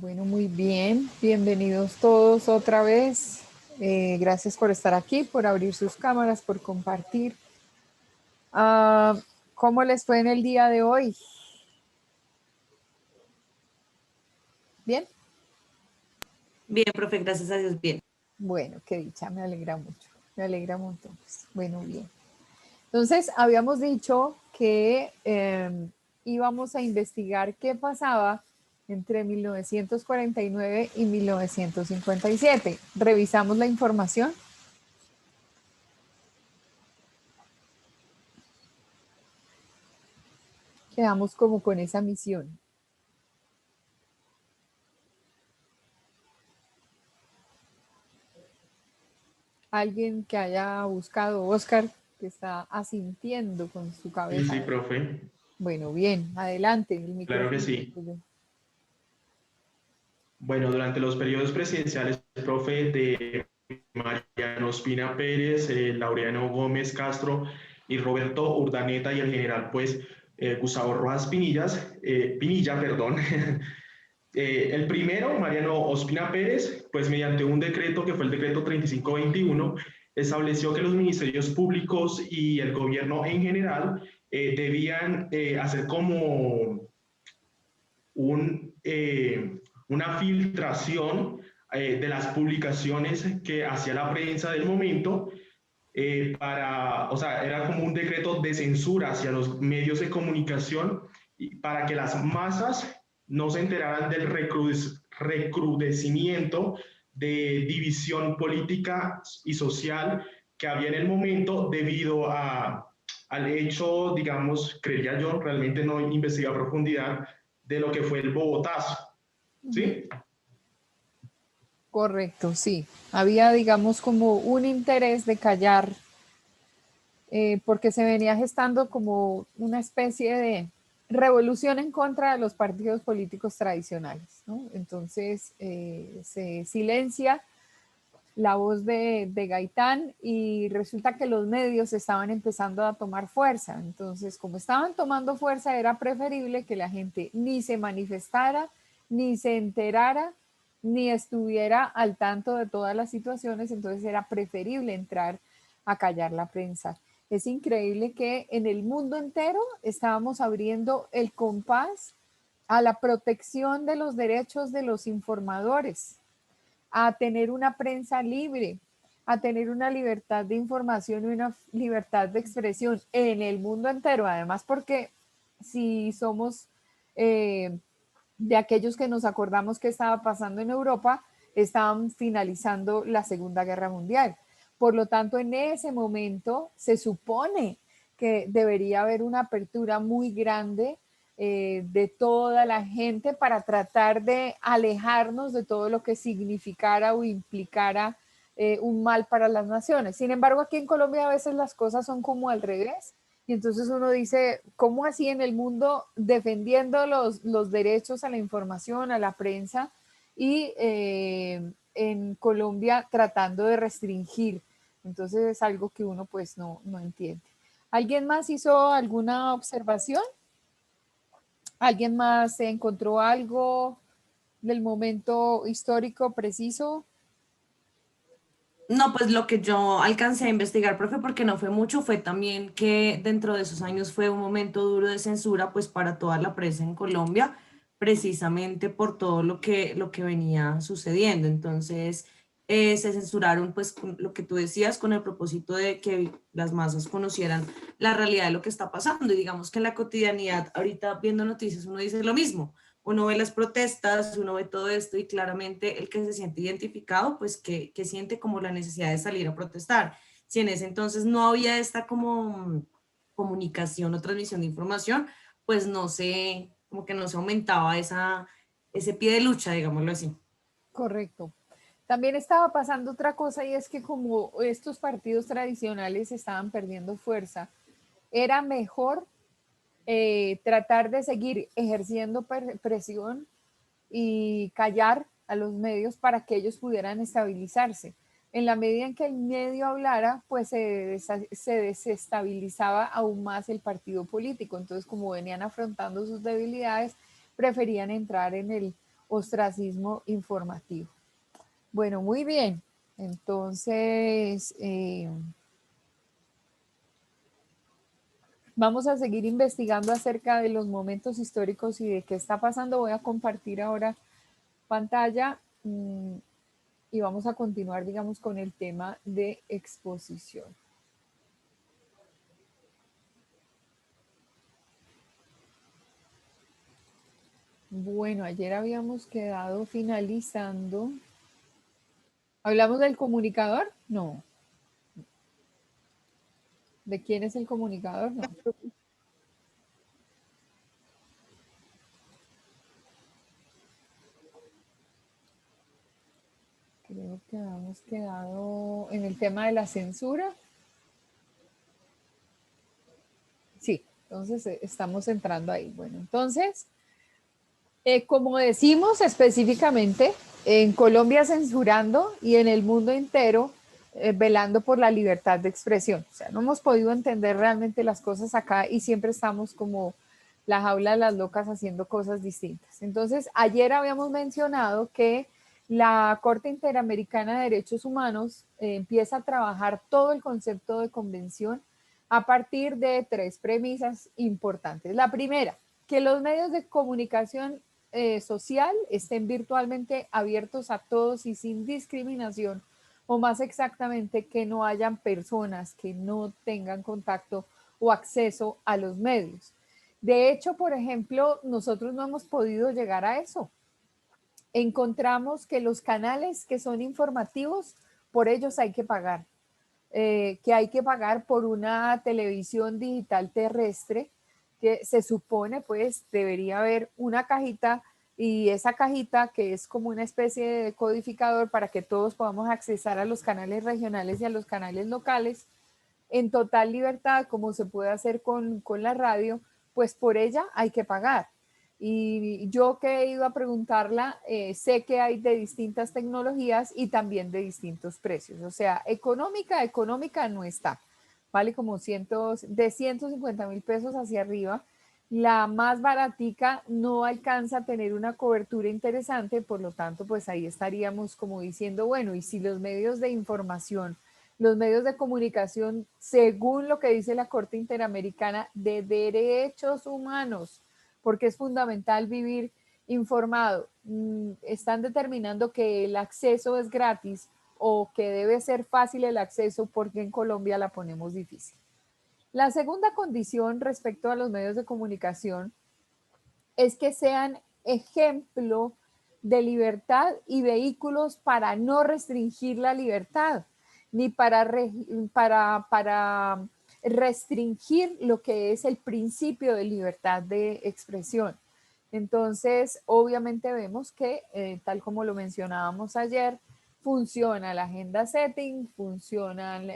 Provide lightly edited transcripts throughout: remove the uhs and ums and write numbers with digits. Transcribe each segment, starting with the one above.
Bueno, muy bien. Bienvenidos todos otra vez. Gracias por estar aquí, por abrir sus cámaras, por compartir. Ah, ¿Cómo les fue en el día de hoy? ¿Bien? Bien, profe, gracias a Dios, bien. Bueno, qué dicha, me alegra mucho. Me alegra un montón. Pues, bueno, bien. Entonces, habíamos dicho que íbamos a investigar qué pasaba entre 1949 y 1957. Revisamos la información. Quedamos como con esa misión. Alguien que haya buscado, Oscar, que está asintiendo con su Sí, cabeza. sí, profe. Bueno, bien, adelante, el Claro que micrófono. sí. Bueno, durante los periodos presidenciales, profe, de Mariano Ospina Pérez, Laureano Gómez Castro y Roberto Urdaneta y el general, pues, Gustavo Rojas Pinilla, perdón. El primero, Mariano Ospina Pérez, pues mediante un decreto que fue el decreto 3521, estableció que los ministerios públicos y el gobierno en general debían hacer como una filtración de las publicaciones que hacía la prensa del momento o sea, era como un decreto de censura hacia los medios de comunicación y para que las masas no se enteraran del recrudecimiento de división política y social que había en el momento debido al hecho, digamos, creía yo, realmente no investigué a profundidad, de lo que fue el Bogotazo, ¿sí? Correcto, sí. Había, digamos, como un interés de callar, porque se venía gestando como una especie de revolución en contra de los partidos políticos tradicionales, ¿no? Entonces se silencia la voz de Gaitán y resulta que los medios estaban empezando a tomar fuerza. Entonces, como estaban tomando fuerza, era preferible que la gente ni se manifestara, ni se enterara, ni estuviera al tanto de todas las situaciones. Entonces era preferible entrar a callar la prensa. Es increíble que en el mundo entero estábamos abriendo el compás a la protección de los derechos de los informadores, a tener una prensa libre, a tener una libertad de información y una libertad de expresión en el mundo entero. Además, porque si somos de aquellos que nos acordamos que estaba pasando en Europa, estaban finalizando la Segunda Guerra Mundial. Por lo tanto, en ese momento se supone que debería haber una apertura muy grande de toda la gente para tratar de alejarnos de todo lo que significara o implicara un mal para las naciones. Sin embargo, aquí en Colombia a veces las cosas son como al revés. Y entonces uno dice, ¿cómo así en el mundo defendiendo los derechos a la información, a la prensa, y en Colombia tratando de restringir? Entonces es algo que uno pues no entiende. ¿Alguien más hizo alguna observación? ¿Alguien más encontró algo del momento histórico preciso? No, pues lo que yo alcancé a investigar, profe, porque no fue mucho, fue también que dentro de esos años fue un momento duro de censura, pues para toda la prensa en Colombia, precisamente por todo lo que venía sucediendo. Entonces, se censuraron, pues, con lo que tú decías, con el propósito de que las masas conocieran la realidad de lo que está pasando. Y digamos que en la cotidianidad, ahorita viendo noticias, uno dice lo mismo. Uno ve las protestas, uno ve todo esto y claramente el que se siente identificado, pues que siente como la necesidad de salir a protestar. Si en ese entonces no había esta como comunicación o transmisión de información, pues no se, como que no se aumentaba ese pie de lucha, digámoslo así. Correcto. También estaba pasando otra cosa y es que como estos partidos tradicionales estaban perdiendo fuerza, era mejor tratar de seguir ejerciendo presión y callar a los medios para que ellos pudieran estabilizarse. En la medida en que el medio hablara, pues se desestabilizaba aún más el partido político. Entonces, como venían afrontando sus debilidades, preferían entrar en el ostracismo informativo. Bueno, muy bien. Entonces, vamos a seguir investigando acerca de los momentos históricos y de qué está pasando. Voy a compartir ahora pantalla y vamos a continuar, digamos, con el tema de exposición. Bueno, ayer habíamos quedado finalizando. ¿Hablamos del comunicador? No. ¿De quién es el comunicador? No. Creo que habíamos quedado en el tema de la censura. Sí, entonces estamos entrando ahí. Bueno, entonces, como decimos específicamente, en Colombia censurando y en el mundo entero velando por la libertad de expresión. O sea, no hemos podido entender realmente las cosas acá y siempre estamos como la jaula de las locas haciendo cosas distintas. Entonces, ayer habíamos mencionado que la Corte Interamericana de Derechos Humanos empieza a trabajar todo el concepto de convención a partir de 3 premisas importantes. La primera, que los medios de comunicación social estén virtualmente abiertos a todos y sin discriminación, o más exactamente que no hayan personas que no tengan contacto o acceso a los medios. De hecho, por ejemplo, nosotros no hemos podido llegar a eso. Encontramos que los canales que son informativos, por ellos hay que pagar. Que hay que pagar por una televisión digital terrestre, que se supone pues debería haber una cajita y esa cajita que es como una especie de codificador para que todos podamos accesar a los canales regionales y a los canales locales en total libertad, como se puede hacer con la radio, pues por ella hay que pagar. Y yo que he ido a preguntarla, sé que hay de distintas tecnologías y también de distintos precios. O sea, económica no está. Vale como de 150,000 pesos hacia arriba. La más baratica no alcanza a tener una cobertura interesante, por lo tanto, pues ahí estaríamos como diciendo, bueno, y si los medios de información, los medios de comunicación, según lo que dice la Corte Interamericana de Derechos Humanos, porque es fundamental vivir informado, están determinando que el acceso es gratis o que debe ser fácil el acceso, porque en Colombia la ponemos difícil. La segunda condición respecto a los medios de comunicación es que sean ejemplo de libertad y vehículos para no restringir la libertad, ni para restringir lo que es el principio de libertad de expresión. Entonces, obviamente vemos que, tal como lo mencionábamos ayer, funciona la agenda setting, funcionan,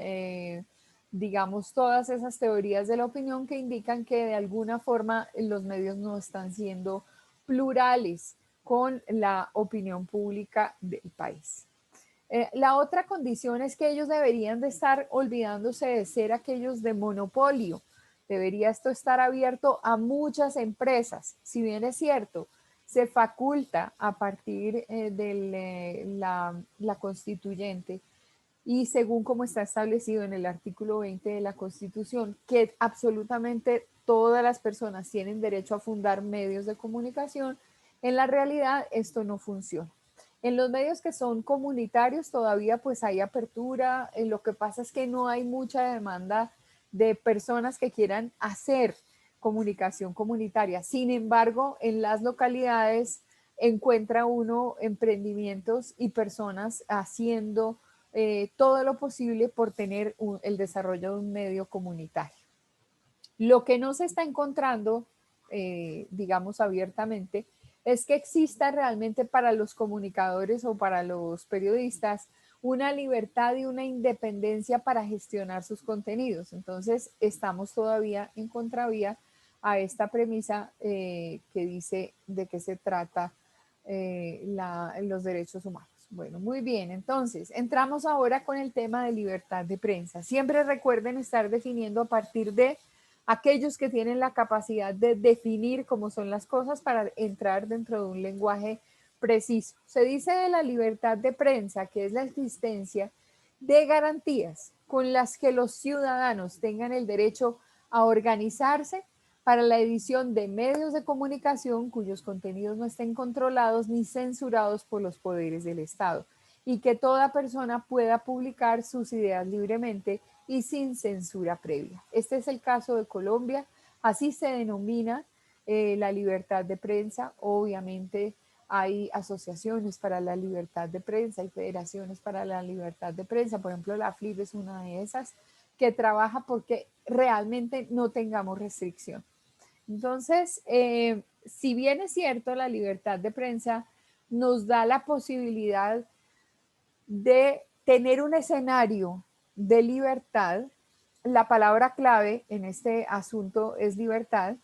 digamos, todas esas teorías de la opinión que indican que de alguna forma los medios no están siendo plurales con la opinión pública del país. La otra condición es que ellos deberían de estar olvidándose de ser aquellos de monopolio. Debería esto estar abierto a muchas empresas. Si bien es cierto, se faculta a partir de la constituyente y según como está establecido en el artículo 20 de la Constitución, que absolutamente todas las personas tienen derecho a fundar medios de comunicación, en la realidad esto no funciona. En los medios que son comunitarios todavía pues hay apertura, lo que pasa es que no hay mucha demanda de personas que quieran hacer comunicación comunitaria. Sin embargo, en las localidades encuentra uno emprendimientos y personas haciendo todo lo posible por tener el desarrollo de un medio comunitario. Lo que no se está encontrando, digamos abiertamente, es que exista realmente para los comunicadores o para los periodistas una libertad y una independencia para gestionar sus contenidos. Entonces, estamos todavía en contravía a esta premisa que dice de qué se trata los derechos humanos. Bueno, muy bien. Entonces, entramos ahora con el tema de libertad de prensa. Siempre recuerden estar definiendo a partir de aquellos que tienen la capacidad de definir cómo son las cosas para entrar dentro de un lenguaje preciso. Se dice de la libertad de prensa que es la existencia de garantías con las que los ciudadanos tengan el derecho a organizarse para la edición de medios de comunicación cuyos contenidos no estén controlados ni censurados por los poderes del Estado, y que toda persona pueda publicar sus ideas libremente y sin censura previa. Este es el caso de Colombia, así se denomina la libertad de prensa. Obviamente hay asociaciones para la libertad de prensa, hay federaciones para la libertad de prensa, por ejemplo la FLIP es una de esas, que trabaja porque realmente no tengamos restricción. Entonces, si bien es cierto, la libertad de prensa nos da la posibilidad de tener un escenario de libertad, la palabra clave en este asunto es libertad.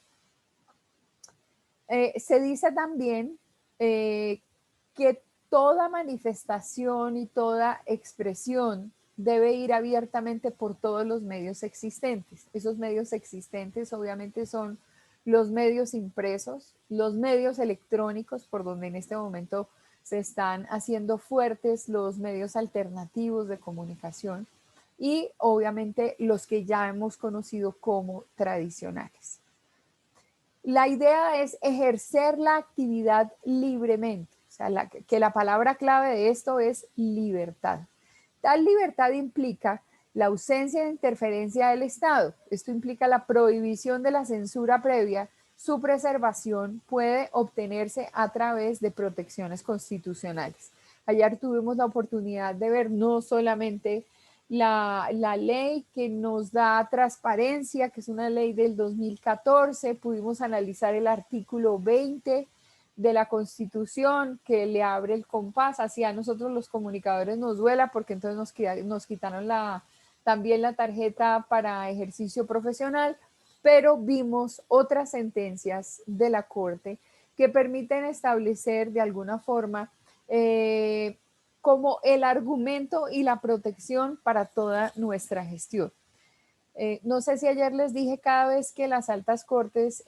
Se dice también que toda manifestación y toda expresión debe ir abiertamente por todos los medios existentes. Esos medios existentes obviamente son los medios impresos, los medios electrónicos, por donde en este momento se están haciendo fuertes los medios alternativos de comunicación, y obviamente los que ya hemos conocido como tradicionales. La idea es ejercer la actividad libremente, o sea, que la palabra clave de esto es libertad. Tal libertad implica la ausencia de interferencia del Estado. Esto implica la prohibición de la censura previa. Su preservación puede obtenerse a través de protecciones constitucionales. Ayer tuvimos la oportunidad de ver no solamente la ley que nos da transparencia, que es una ley del 2014, pudimos analizar el artículo 20 de la Constitución, que le abre el compás. Así a nosotros los comunicadores nos duela, porque entonces nos quitaron también la tarjeta para ejercicio profesional, pero vimos otras sentencias de la Corte que permiten establecer de alguna forma como el argumento y la protección para toda nuestra gestión. No sé si ayer les dije, cada vez que las altas cortes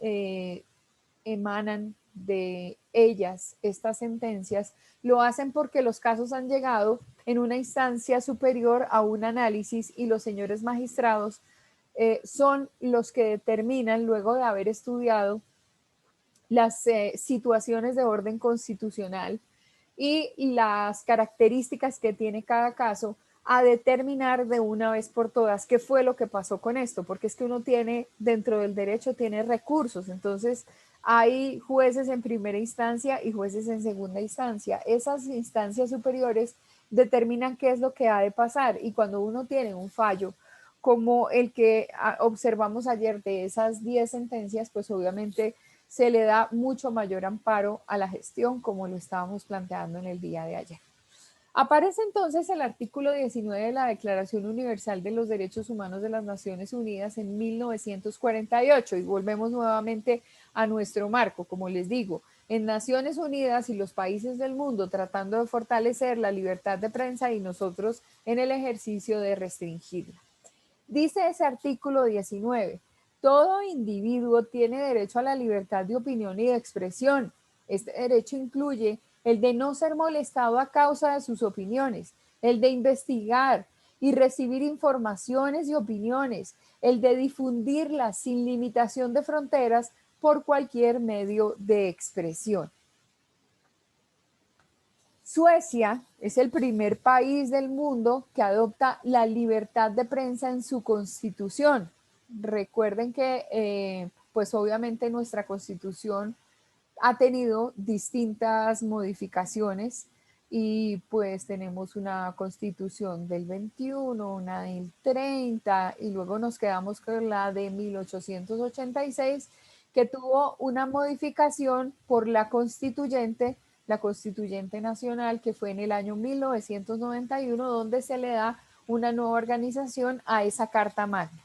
emanan de ellas estas sentencias, lo hacen porque los casos han llegado en una instancia superior a un análisis, y los señores magistrados son los que determinan, luego de haber estudiado las situaciones de orden constitucional y las características que tiene cada caso, a determinar de una vez por todas qué fue lo que pasó con esto, porque es que uno tiene, dentro del derecho, tiene recursos. Entonces hay jueces en primera instancia y jueces en segunda instancia. Esas instancias superiores determinan qué es lo que ha de pasar, y cuando uno tiene un fallo como el que observamos ayer de esas 10 sentencias, pues obviamente se le da mucho mayor amparo a la gestión, como lo estábamos planteando en el día de ayer. Aparece entonces el artículo 19 de la Declaración Universal de los Derechos Humanos de las Naciones Unidas en 1948, y volvemos nuevamente a nuestro marco, como les digo, en Naciones Unidas y los países del mundo tratando de fortalecer la libertad de prensa, y nosotros en el ejercicio de restringirla. Dice ese artículo 19: todo individuo tiene derecho a la libertad de opinión y de expresión. Este derecho incluye el de no ser molestado a causa de sus opiniones, el de investigar y recibir informaciones y opiniones, el de difundirlas sin limitación de fronteras por cualquier medio de expresión. Suecia es el primer país del mundo que adopta la libertad de prensa en su constitución. Recuerden que, pues obviamente nuestra constitución ha tenido distintas modificaciones, y pues tenemos una constitución del 21, una del 30, y luego nos quedamos con la de 1886, que tuvo una modificación por la constituyente nacional, que fue en el año 1991, donde se le da una nueva organización a esa Carta Magna.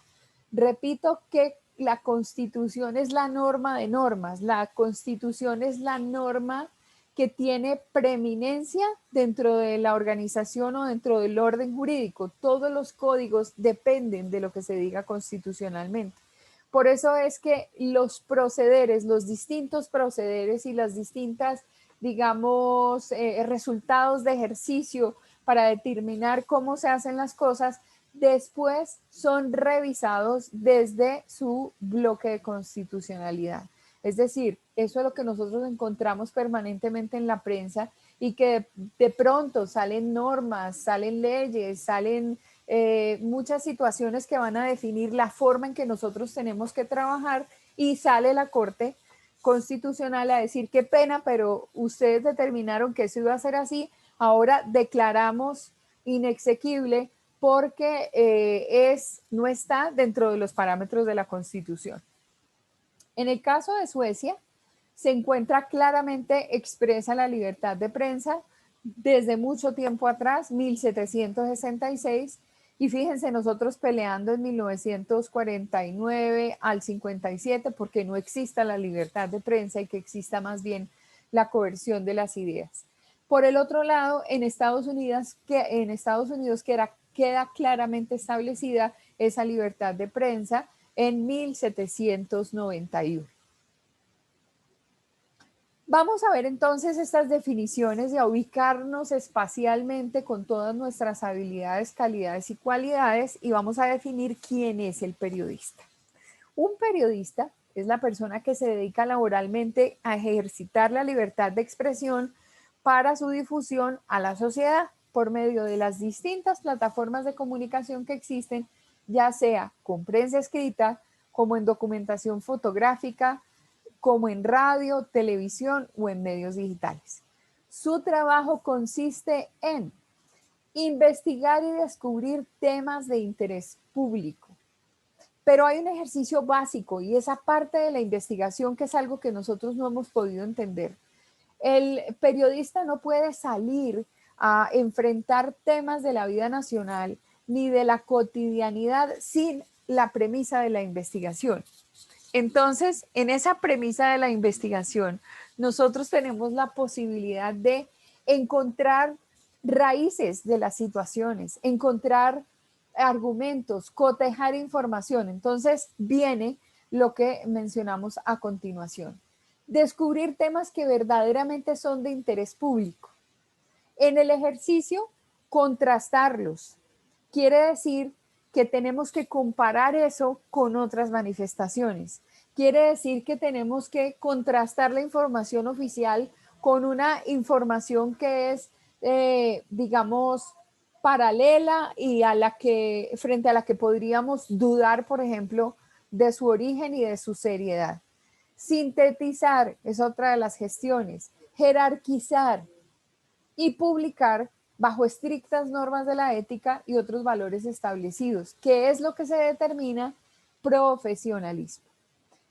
Repito que la Constitución es la norma de normas, la Constitución es la norma que tiene preeminencia dentro de la organización o dentro del orden jurídico. Todos los códigos dependen de lo que se diga constitucionalmente. Por eso es que los procederes, los distintos procederes y las distintas digamos, resultados de ejercicio para determinar cómo se hacen las cosas, después son revisados desde su bloque de constitucionalidad. Es decir, eso es lo que nosotros encontramos permanentemente en la prensa y que de pronto salen normas, salen leyes, salen muchas situaciones que van a definir la forma en que nosotros tenemos que trabajar y sale la Corte Constitucional a decir qué pena, pero ustedes determinaron que eso iba a ser así, ahora declaramos inexequible porque no está dentro de los parámetros de la Constitución. En el caso de Suecia, se encuentra claramente expresa la libertad de prensa desde mucho tiempo atrás, 1766, y fíjense, nosotros peleando en 1949 al 57 porque no exista la libertad de prensa y que exista más bien la coerción de las ideas. Por el otro lado, en Estados Unidos queda claramente establecida esa libertad de prensa en 1791. Vamos a ver entonces estas definiciones y a ubicarnos espacialmente con todas nuestras habilidades, calidades y cualidades y vamos a definir quién es el periodista. Un periodista es la persona que se dedica laboralmente a ejercitar la libertad de expresión para su difusión a la sociedad por medio de las distintas plataformas de comunicación que existen, ya sea con prensa escrita, como en documentación fotográfica, como en radio, televisión o en medios digitales. Su trabajo consiste en investigar y descubrir temas de interés público. Pero hay un ejercicio básico y esa parte de la investigación que es algo que nosotros no hemos podido entender. El periodista no puede salir a enfrentar temas de la vida nacional ni de la cotidianidad sin la premisa de la investigación. Entonces, en esa premisa de la investigación, nosotros tenemos la posibilidad de encontrar raíces de las situaciones, encontrar argumentos, cotejar información. Entonces, viene lo que mencionamos a continuación. Descubrir temas que verdaderamente son de interés público. En el ejercicio, contrastarlos. Quiere decir que tenemos que comparar eso con otras manifestaciones. Quiere decir que tenemos que contrastar la información oficial con una información que es, digamos, paralela y frente a la que podríamos dudar, por ejemplo, de su origen y de su seriedad. Sintetizar es otra de las gestiones. Jerarquizar y publicar bajo estrictas normas de la ética y otros valores establecidos, que es lo que se determina profesionalismo.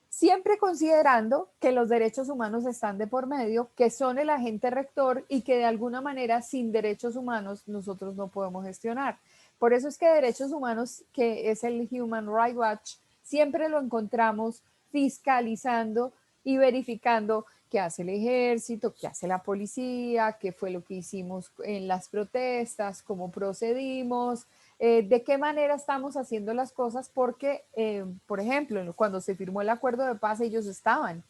Siempre considerando que los derechos humanos están de por medio, que son el agente rector y que de alguna manera sin derechos humanos nosotros no podemos gestionar. Por eso es que derechos humanos, que es el Human Rights Watch, siempre lo encontramos fiscalizando y verificando qué hace el ejército, qué hace la policía, qué fue lo que hicimos en las protestas, cómo procedimos, de qué manera estamos haciendo las cosas, porque, por ejemplo, cuando se firmó el acuerdo de paz, ellos estaban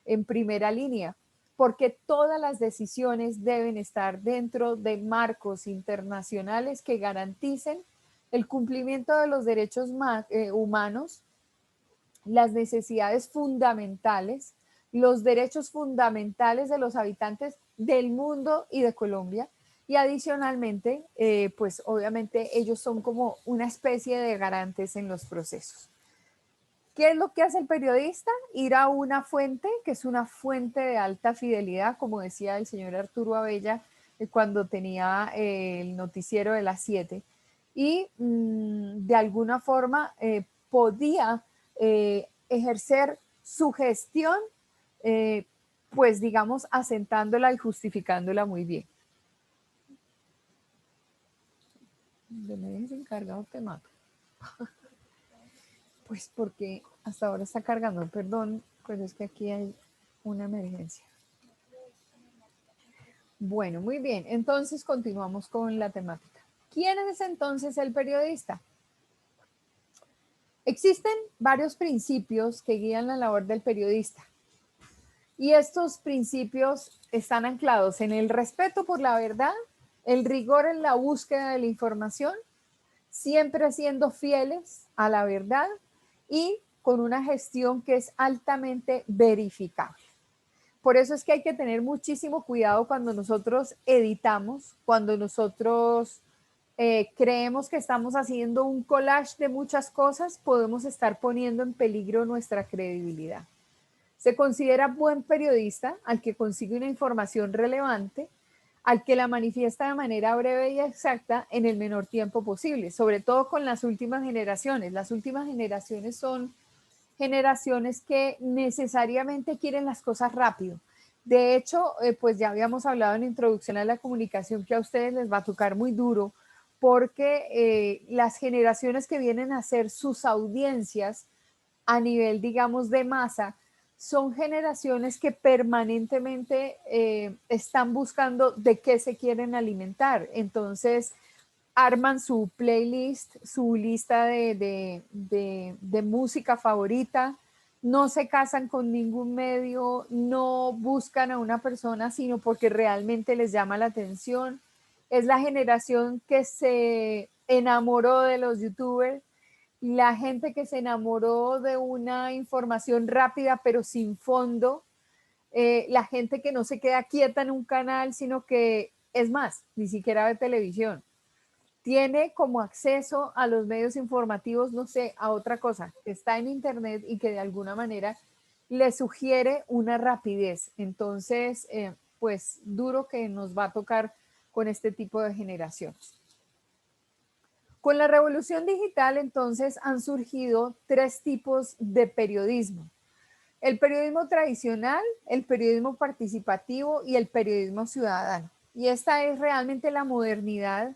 en primera línea, porque todas las decisiones deben estar dentro de marcos internacionales que garanticen el cumplimiento de los derechos humanos, las necesidades fundamentales, los derechos fundamentales de los habitantes del mundo y de Colombia. Y adicionalmente, pues obviamente ellos son como una especie de garantes en los procesos. ¿Qué es lo que hace el periodista? Ir a una fuente, que es una fuente de alta fidelidad, como decía el señor Arturo Abella cuando tenía el noticiero de las 7, y de alguna forma podía ejercer su gestión, pues digamos, asentándola y justificándola muy bien. De me dejes encargado te mato. Pues porque hasta ahora está cargando, perdón, pero es que aquí hay una emergencia. Bueno, muy bien, entonces continuamos con la temática. ¿Quién es entonces el periodista? Existen varios principios que guían la labor del periodista Y estos principios están anclados en el respeto por la verdad, el rigor en la búsqueda de la información, siempre siendo fieles a la verdad y con una gestión que es altamente verificable. Por eso es que hay que tener muchísimo cuidado cuando nosotros editamos, cuando nosotros creemos que estamos haciendo un collage de muchas cosas, podemos estar poniendo en peligro nuestra credibilidad. Se considera buen periodista al que consigue una información relevante, al que la manifiesta de manera breve y exacta en el menor tiempo posible, sobre todo con las últimas generaciones. Las últimas generaciones son generaciones que necesariamente quieren las cosas rápido. De hecho, pues ya habíamos hablado en introducción a la comunicación que a ustedes les va a tocar muy duro porque las generaciones que vienen a ser sus audiencias a nivel, digamos, de masa, son generaciones que permanentemente están buscando de qué se quieren alimentar. Entonces, arman su playlist, su lista de música favorita, no se casan con ningún medio, no buscan a una persona, sino porque realmente les llama la atención. Es la generación que se enamoró de los youtubers, la gente que se enamoró de una información rápida pero sin fondo, la gente que no se queda quieta en un canal, sino que, es más, ni siquiera ve televisión. Tiene como acceso a los medios informativos, no sé, a otra cosa, que está en internet y que de alguna manera le sugiere una rapidez. Entonces, pues duro que nos va a tocar con este tipo de generaciones. Con la revolución digital, entonces, han surgido tres tipos de periodismo. El periodismo tradicional, el periodismo participativo y el periodismo ciudadano. Y esta es realmente la modernidad.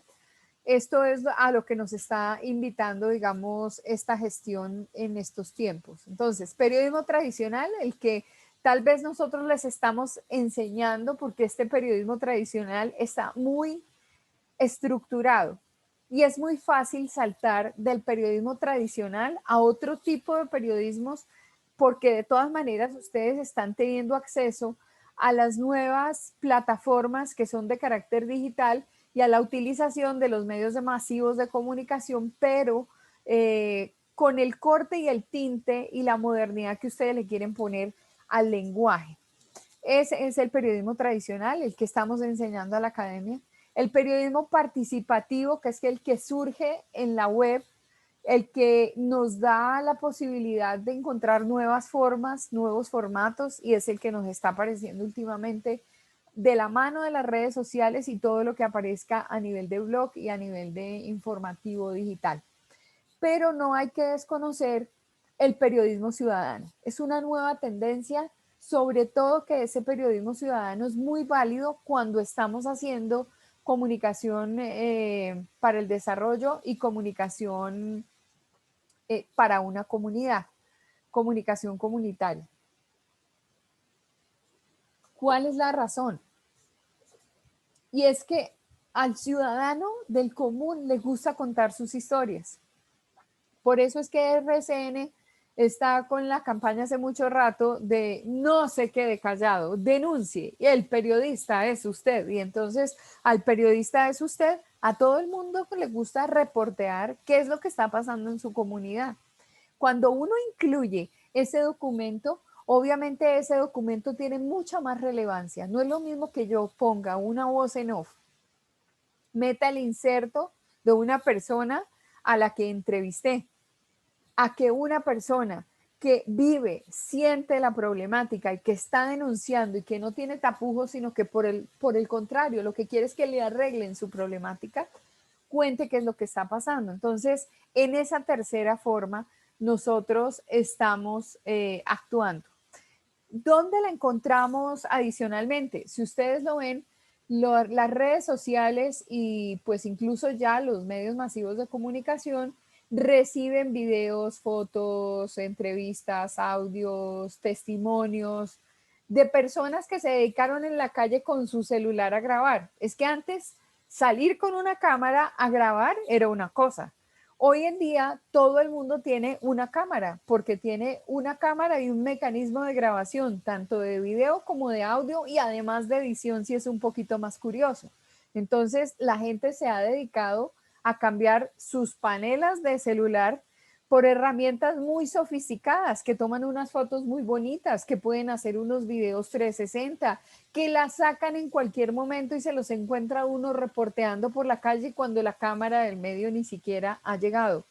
Esto es a lo que nos está invitando, digamos, esta gestión en estos tiempos. Entonces, periodismo tradicional, el que tal vez nosotros les estamos enseñando, porque este periodismo tradicional está muy estructurado y es muy fácil saltar del periodismo tradicional a otro tipo de periodismos, porque de todas maneras ustedes están teniendo acceso a las nuevas plataformas que son de carácter digital y a la utilización de los medios masivos de comunicación, pero con el corte y el tinte y la modernidad que ustedes le quieren poner al lenguaje. Ese es el periodismo tradicional, el que estamos enseñando a la academia. El periodismo participativo, que es el que surge en la web, el que nos da la posibilidad de encontrar nuevas formas, nuevos formatos, y es el que nos está apareciendo últimamente de la mano de las redes sociales y todo lo que aparezca a nivel de blog y a nivel de informativo digital. Pero no hay que desconocer el periodismo ciudadano. Es una nueva tendencia, sobre todo que ese periodismo ciudadano es muy válido cuando estamos haciendo comunicación para el desarrollo y comunicación para una comunidad, comunicación comunitaria. ¿Cuál es la razón? Y es que al ciudadano del común le gusta contar sus historias. Por eso es que RCN está con la campaña hace mucho rato de no se quede callado, denuncie. Y el periodista es usted. Y entonces al periodista es usted, a todo el mundo le gusta reportear qué es lo que está pasando en su comunidad. Cuando uno incluye ese documento, obviamente ese documento tiene mucha más relevancia. No es lo mismo que yo ponga una voz en off, meta el inserto de una persona a la que entrevisté, a que una persona que vive, siente la problemática y que está denunciando y que no tiene tapujos, sino que por el contrario, lo que quiere es que le arreglen su problemática, cuente qué es lo que está pasando. Entonces, en esa tercera forma, nosotros estamos actuando. ¿Dónde la encontramos adicionalmente? Si ustedes lo ven, las redes sociales y pues incluso ya los medios masivos de comunicación reciben videos, fotos, entrevistas, audios, testimonios de personas que se dedicaron en la calle con su celular a grabar. Es que antes salir con una cámara a grabar era una cosa. Hoy en día todo el mundo tiene una cámara, porque tiene una cámara y un mecanismo de grabación, tanto de video como de audio y además de edición si es un poquito más curioso. Entonces la gente se ha dedicado a cambiar sus panelas de celular por herramientas muy sofisticadas que toman unas fotos muy bonitas, que pueden hacer unos videos 360, que las sacan en cualquier momento y se los encuentra uno reporteando por la calle cuando la cámara del medio ni siquiera ha llegado.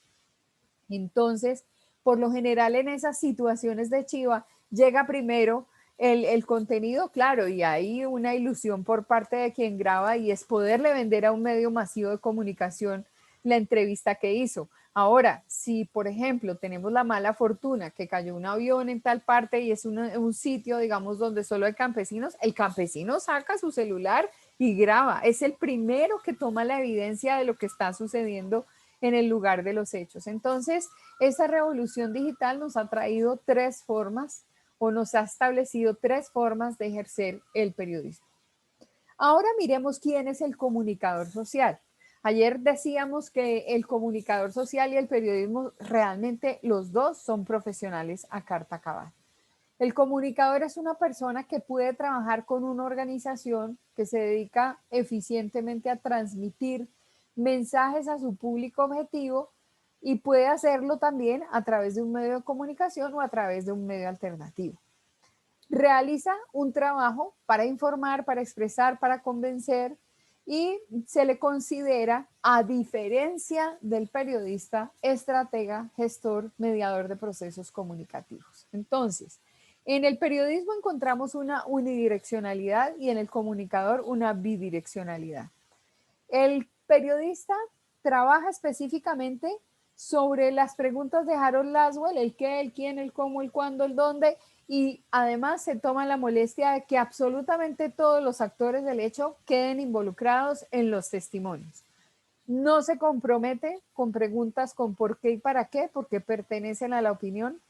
Entonces, por lo general en esas situaciones de chiva, llega primero el contenido, claro, y hay una ilusión por parte de quien graba y es poderle vender a un medio masivo de comunicación la entrevista que hizo. Ahora, si por ejemplo tenemos la mala fortuna que cayó un avión en tal parte y es un sitio, digamos, donde solo hay campesinos, el campesino saca su celular y graba. Es el primero que toma la evidencia de lo que está sucediendo en el lugar de los hechos. Entonces, esa revolución digital nos ha traído tres formas o nos ha establecido tres formas de ejercer el periodismo. Ahora miremos quién es el comunicador social. Ayer decíamos que el comunicador social y el periodismo realmente los dos son profesionales a carta cabal. El comunicador es una persona que puede trabajar con una organización que se dedica eficientemente a transmitir mensajes a su público objetivo y puede hacerlo también a través de un medio de comunicación o a través de un medio alternativo. Realiza un trabajo para informar, para expresar, para convencer y se le considera, a diferencia del periodista, estratega, gestor, mediador de procesos comunicativos. Entonces, en el periodismo encontramos una unidireccionalidad y en el comunicador una bidireccionalidad. El periodista trabaja específicamente sobre las preguntas de Harold Laswell, el qué, el quién, el cómo, el cuándo, el dónde, y además se toma la molestia de que absolutamente todos los actores del hecho queden involucrados en los testimonios. No se compromete con preguntas con por qué y para qué, porque pertenecen a la opinión,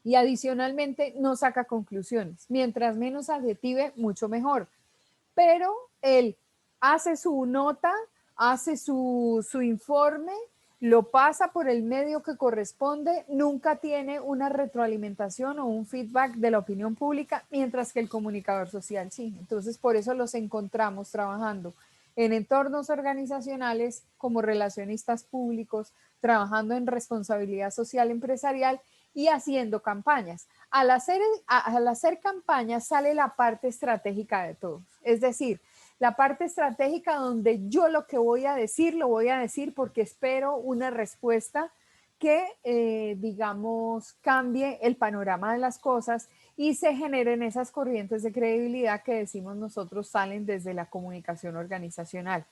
y adicionalmente no saca conclusiones. Mientras menos adjetive, mucho mejor. Pero él hace su nota, hace su informe, lo pasa por el medio que corresponde, nunca tiene una retroalimentación o un feedback de la opinión pública, mientras que el comunicador social sí. Entonces, por eso los encontramos trabajando en entornos organizacionales como relacionistas públicos, trabajando en responsabilidad social empresarial y haciendo campañas. Al hacer campañas sale la parte estratégica de todos. Es decir, la parte estratégica donde yo lo que voy a decir, lo voy a decir porque espero una respuesta que, digamos, cambie el panorama de las cosas y se generen esas corrientes de credibilidad que decimos nosotros salen desde la comunicación organizacional.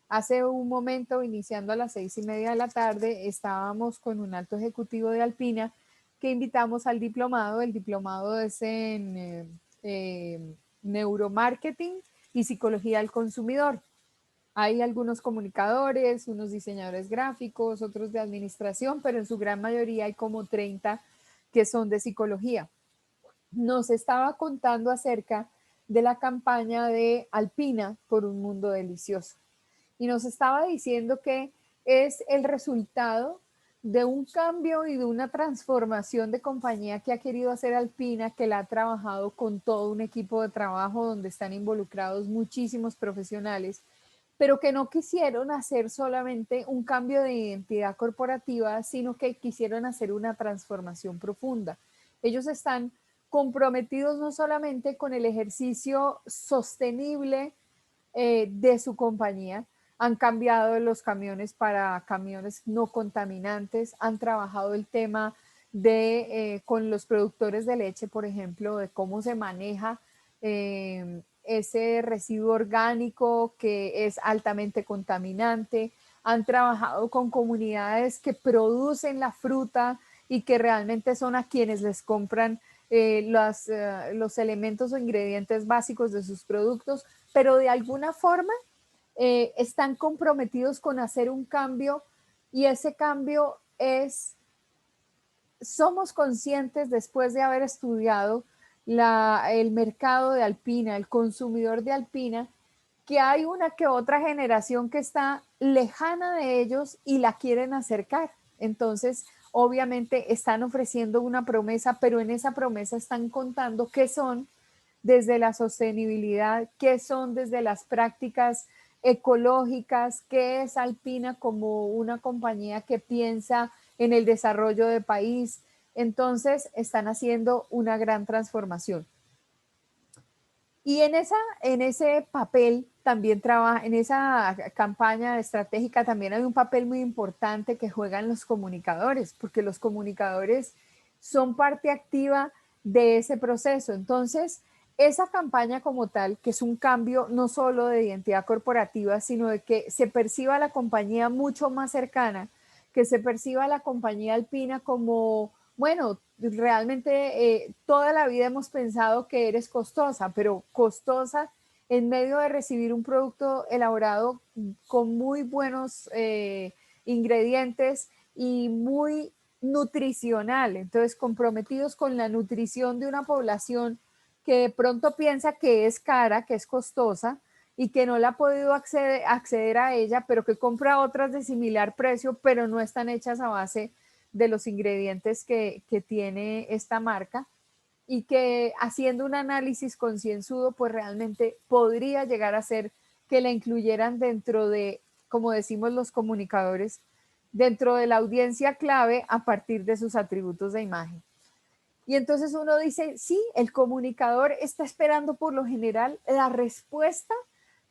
Hace un momento, iniciando a las 6:30 de la tarde, estábamos con un alto ejecutivo de Alpina que invitamos al diplomado. El diplomado es en neuromarketing y psicología del consumidor. Hay algunos comunicadores, unos diseñadores gráficos, otros de administración, pero en su gran mayoría hay como 30 que son de psicología. Nos estaba contando acerca de la campaña de Alpina por un mundo delicioso. Y nos estaba diciendo que es el resultado de un cambio y de una transformación de compañía que ha querido hacer Alpina, que la ha trabajado con todo un equipo de trabajo donde están involucrados muchísimos profesionales, pero que no quisieron hacer solamente un cambio de identidad corporativa, sino que quisieron hacer una transformación profunda. Ellos están comprometidos no solamente con el ejercicio sostenible de su compañía, han cambiado los camiones para camiones no contaminantes, han trabajado el tema con los productores de leche, por ejemplo, de cómo se maneja ese residuo orgánico que es altamente contaminante. Han trabajado con comunidades que producen la fruta y que realmente son a quienes les compran los elementos o ingredientes básicos de sus productos, pero de alguna forma están comprometidos con hacer un cambio y ese cambio somos conscientes después de haber estudiado el mercado de Alpina, el consumidor de Alpina, que hay una que otra generación que está lejana de ellos y la quieren acercar. Entonces, obviamente están ofreciendo una promesa, pero en esa promesa están contando qué son desde la sostenibilidad, qué son desde las prácticas ecológicas, qué es Alpina como una compañía que piensa en el desarrollo del país. Entonces, están haciendo una gran transformación. Y en ese papel también trabaja, en esa campaña estratégica también hay un papel muy importante que juegan los comunicadores, porque los comunicadores son parte activa de ese proceso. Entonces, esa campaña como tal, que es un cambio no solo de identidad corporativa, sino de que se perciba la compañía mucho más cercana, que se perciba la compañía alpina como, bueno, realmente toda la vida hemos pensado que eres costosa, pero costosa en medio de recibir un producto elaborado con muy buenos ingredientes y muy nutricional. Entonces, comprometidos con la nutrición de una población que de pronto piensa que es cara, que es costosa y que no la ha podido acceder a ella, pero que compra otras de similar precio, pero no están hechas a base de los ingredientes que tiene esta marca y que haciendo un análisis concienzudo, pues realmente podría llegar a ser que la incluyeran dentro de, como decimos los comunicadores, dentro de la audiencia clave a partir de sus atributos de imagen. Y entonces uno dice, sí, el comunicador está esperando por lo general la respuesta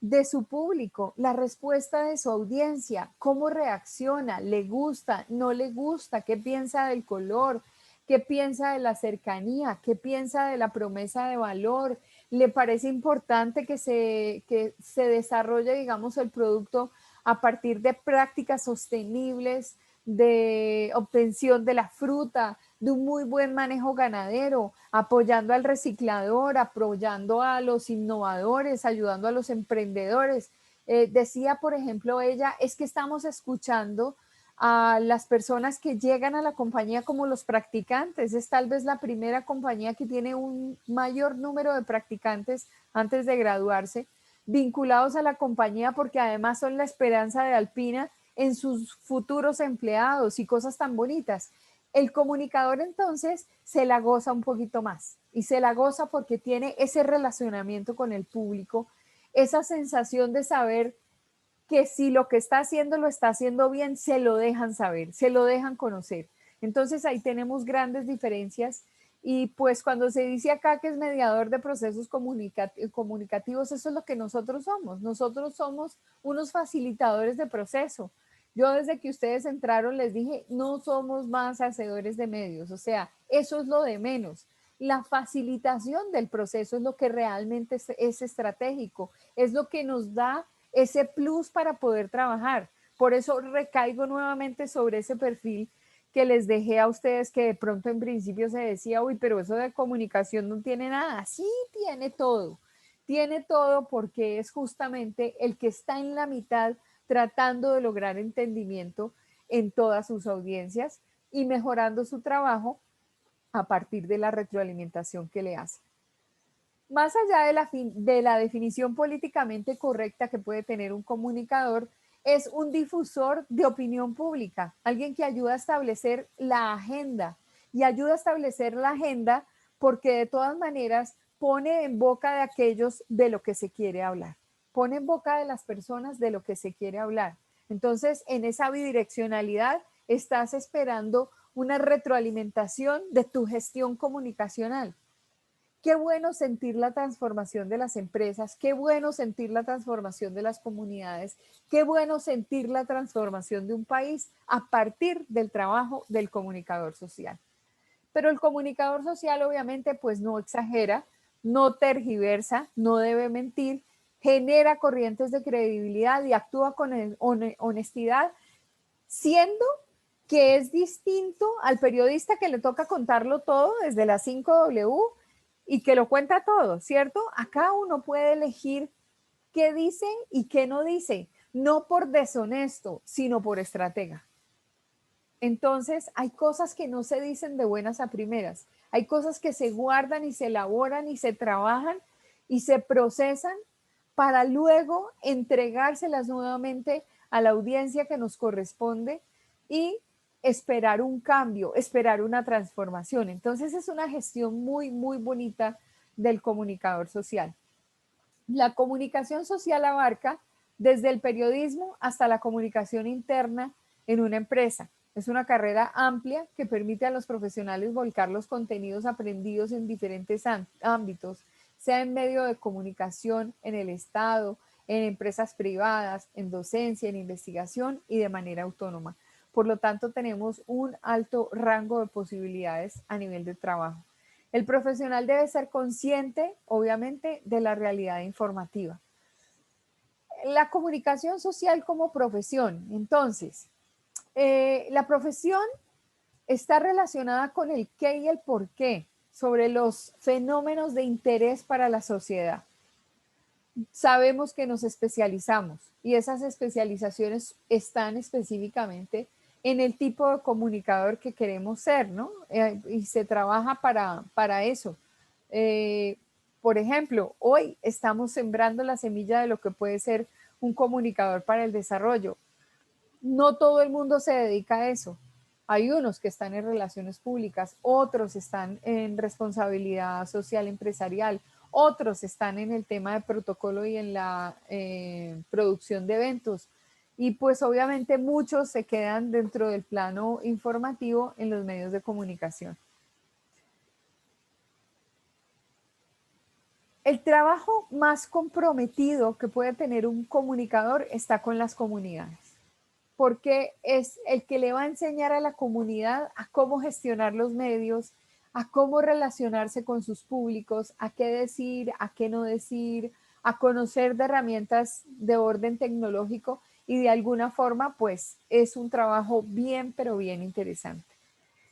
de su público, la respuesta de su audiencia, cómo reacciona, le gusta, no le gusta, qué piensa del color, qué piensa de la cercanía, qué piensa de la promesa de valor, le parece importante que se desarrolle, digamos, el producto a partir de prácticas sostenibles, de obtención de la fruta, de un muy buen manejo ganadero, apoyando al reciclador, apoyando a los innovadores, ayudando a los emprendedores. Decía, por ejemplo, ella, es que estamos escuchando a las personas que llegan a la compañía como los practicantes. Es tal vez la primera compañía que tiene un mayor número de practicantes antes de graduarse, vinculados a la compañía porque además son la esperanza de Alpina en sus futuros empleados y cosas tan bonitas. El comunicador entonces se la goza un poquito más y se la goza porque tiene ese relacionamiento con el público, esa sensación de saber que si lo que está haciendo lo está haciendo bien, se lo dejan saber, se lo dejan conocer. Entonces ahí tenemos grandes diferencias y pues cuando se dice acá que es mediador de procesos comunicativos, eso es lo que nosotros somos. Nosotros somos unos facilitadores de proceso. Yo desde que ustedes entraron les dije, no somos más hacedores de medios, o sea, eso es lo de menos. La facilitación del proceso es lo que realmente es estratégico, es lo que nos da ese plus para poder trabajar. Por eso recaigo nuevamente sobre ese perfil que les dejé a ustedes, que de pronto en principio se decía, uy, pero eso de comunicación no tiene nada. Sí, tiene todo porque es justamente el que está en la mitad tratando de lograr entendimiento en todas sus audiencias y mejorando su trabajo a partir de la retroalimentación que le hace. Más allá de la definición políticamente correcta que puede tener un comunicador, es un difusor de opinión pública, alguien que ayuda a establecer la agenda y ayuda a establecer la agenda porque de todas maneras pone en boca de aquellos de lo que se quiere hablar, pone en boca de las personas de lo que se quiere hablar. Entonces, en esa bidireccionalidad estás esperando una retroalimentación de tu gestión comunicacional. Qué bueno sentir la transformación de las empresas, qué bueno sentir la transformación de las comunidades, qué bueno sentir la transformación de un país a partir del trabajo del comunicador social. Pero el comunicador social obviamente pues no exagera, no tergiversa, no debe mentir, genera corrientes de credibilidad y actúa con honestidad, siendo que es distinto al periodista que le toca contarlo todo desde las 5W y que lo cuenta todo, ¿cierto? Acá uno puede elegir qué dice y qué no dice, no por deshonesto, sino por estratega. Entonces, hay cosas que no se dicen de buenas a primeras, hay cosas que se guardan y se elaboran y se trabajan y se procesan para luego entregárselas nuevamente a la audiencia que nos corresponde y esperar un cambio, esperar una transformación. Entonces es una gestión muy, muy bonita del comunicador social. La comunicación social abarca desde el periodismo hasta la comunicación interna en una empresa. Es una carrera amplia que permite a los profesionales volcar los contenidos aprendidos en diferentes ámbitos, sea en medio de comunicación, en el Estado, en empresas privadas, en docencia, en investigación y de manera autónoma. Por lo tanto, tenemos un alto rango de posibilidades a nivel de trabajo. El profesional debe ser consciente, obviamente, de la realidad informativa. La comunicación social como profesión. Entonces, la profesión está relacionada con el qué y el por qué sobre los fenómenos de interés para la sociedad. Sabemos que nos especializamos y esas especializaciones están específicamente en el tipo de comunicador que queremos ser, ¿no? Y se trabaja para eso. Por ejemplo, hoy estamos sembrando la semilla de lo que puede ser un comunicador para el desarrollo. No todo el mundo se dedica a eso. Hay unos que están en relaciones públicas, otros están en responsabilidad social empresarial, otros están en el tema de protocolo y en la producción de eventos. Y pues obviamente muchos se quedan dentro del plano informativo en los medios de comunicación. El trabajo más comprometido que puede tener un comunicador está con las comunidades, porque es el que le va a enseñar a la comunidad a cómo gestionar los medios, a cómo relacionarse con sus públicos, a qué decir, a qué no decir, a conocer de herramientas de orden tecnológico y de alguna forma pues es un trabajo bien, pero bien interesante.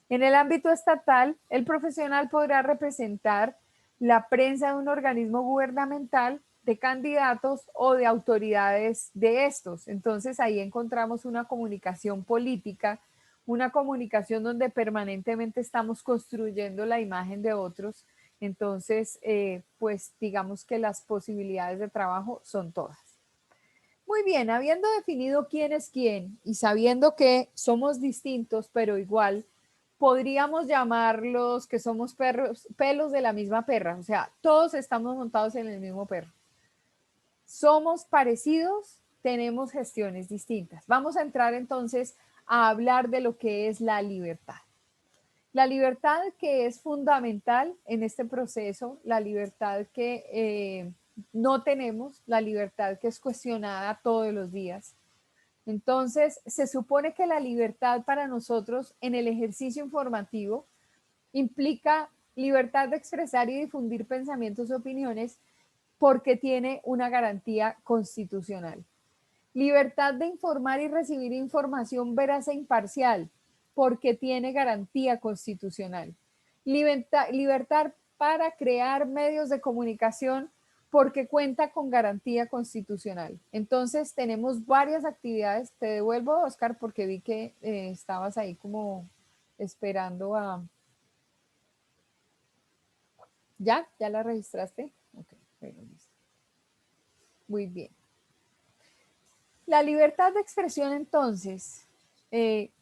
En el ámbito estatal, el profesional podrá representar la prensa de un organismo gubernamental, de candidatos o de autoridades de estos. Entonces ahí encontramos una comunicación política, una comunicación donde permanentemente estamos construyendo la imagen de otros. Entonces, pues digamos que las posibilidades de trabajo son todas. Muy bien, habiendo definido quién es quién y sabiendo que somos distintos, pero igual, podríamos llamarlos que somos perros, pelos de la misma perra, o sea, todos estamos montados en el mismo perro. Somos parecidos, tenemos gestiones distintas. Vamos a entrar entonces a hablar de lo que es la libertad. La libertad que es fundamental en este proceso, la libertad que no tenemos, la libertad que es cuestionada todos los días. Entonces, se supone que la libertad para nosotros en el ejercicio informativo implica libertad de expresar y difundir pensamientos y opiniones porque tiene una garantía constitucional. Libertad de informar y recibir información veraz e imparcial porque tiene garantía constitucional. Libertad para crear medios de comunicación porque cuenta con garantía constitucional. Entonces tenemos varias actividades. Te devuelvo, Oscar, porque vi que estabas ahí como esperando a... ¿Ya? ¿Ya la registraste? Ok, bueno, listo. Muy bien. La libertad de expresión, entonces,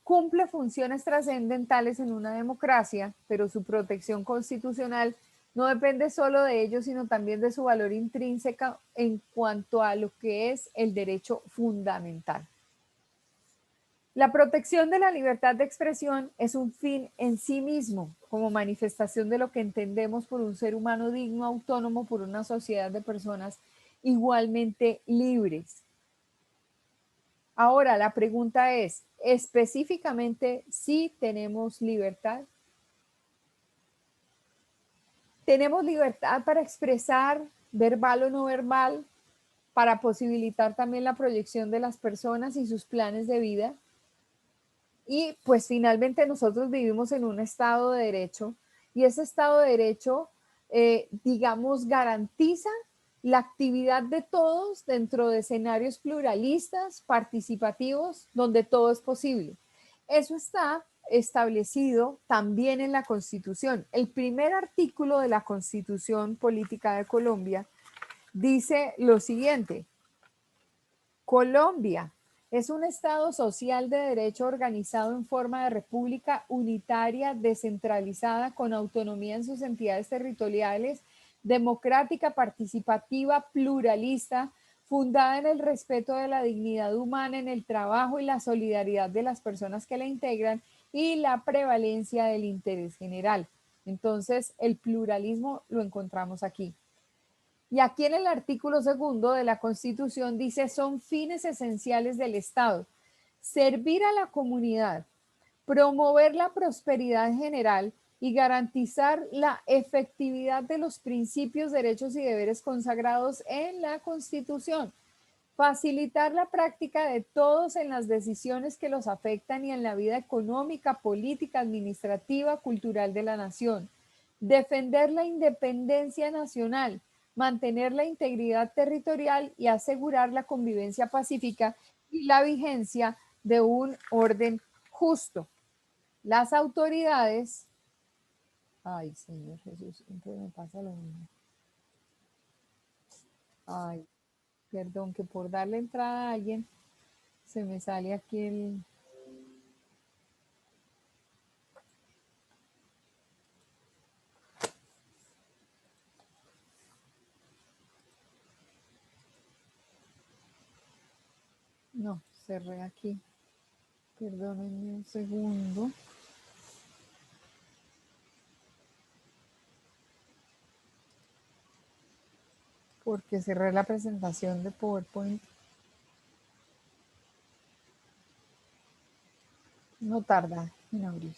cumple funciones trascendentales en una democracia, pero su protección constitucional no depende solo de ello, sino también de su valor intrínseco en cuanto a lo que es el derecho fundamental. La protección de la libertad de expresión es un fin en sí mismo, como manifestación de lo que entendemos por un ser humano digno, autónomo, por una sociedad de personas igualmente libres. Ahora, la pregunta es, específicamente, ¿sí tenemos libertad? ¿Tenemos libertad para expresar, verbal o no verbal, para posibilitar también la proyección de las personas y sus planes de vida? Y pues finalmente nosotros vivimos en un Estado de Derecho y ese Estado de Derecho, digamos, garantiza la actividad de todos dentro de escenarios pluralistas, participativos, donde todo es posible. Eso está establecido también en la Constitución. El primer artículo de la Constitución Política de Colombia dice lo siguiente: Colombia es un Estado social de derecho organizado en forma de república unitaria, descentralizada, con autonomía en sus entidades territoriales, democrática, participativa, pluralista, fundada en el respeto de la dignidad humana, en el trabajo y la solidaridad de las personas que la integran y la prevalencia del interés general. Entonces, el pluralismo lo encontramos aquí. Y aquí en el artículo segundo de la Constitución dice: son fines esenciales del Estado servir a la comunidad, promover la prosperidad general y garantizar la efectividad de los principios, derechos y deberes consagrados en la Constitución, facilitar la práctica de todos en las decisiones que los afectan y en la vida económica, política, administrativa, cultural de la nación, defender la independencia nacional, mantener la integridad territorial y asegurar la convivencia pacífica y la vigencia de un orden justo. Las autoridades, ay, Señor Jesús, siempre me pasa lo mismo. Ay, perdón, que por darle entrada a alguien se me sale aquí el... No, cerré aquí. Perdónenme un segundo. Porque cerré la presentación de PowerPoint. No tarda en abrir.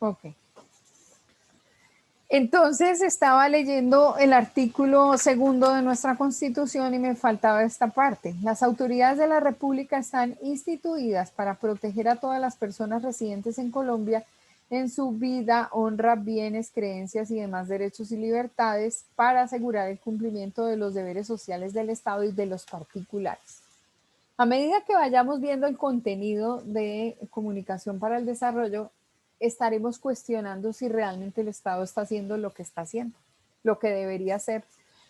Ok. Entonces estaba leyendo el artículo segundo de nuestra Constitución y me faltaba esta parte. Las autoridades de la República están instituidas para proteger a todas las personas residentes en Colombia en su vida, honra, bienes, creencias y demás derechos y libertades, para asegurar el cumplimiento de los deberes sociales del Estado y de los particulares. A medida que vayamos viendo el contenido de Comunicación para el Desarrollo, estaremos cuestionando si realmente el Estado está haciendo lo que está haciendo, lo que debería hacer,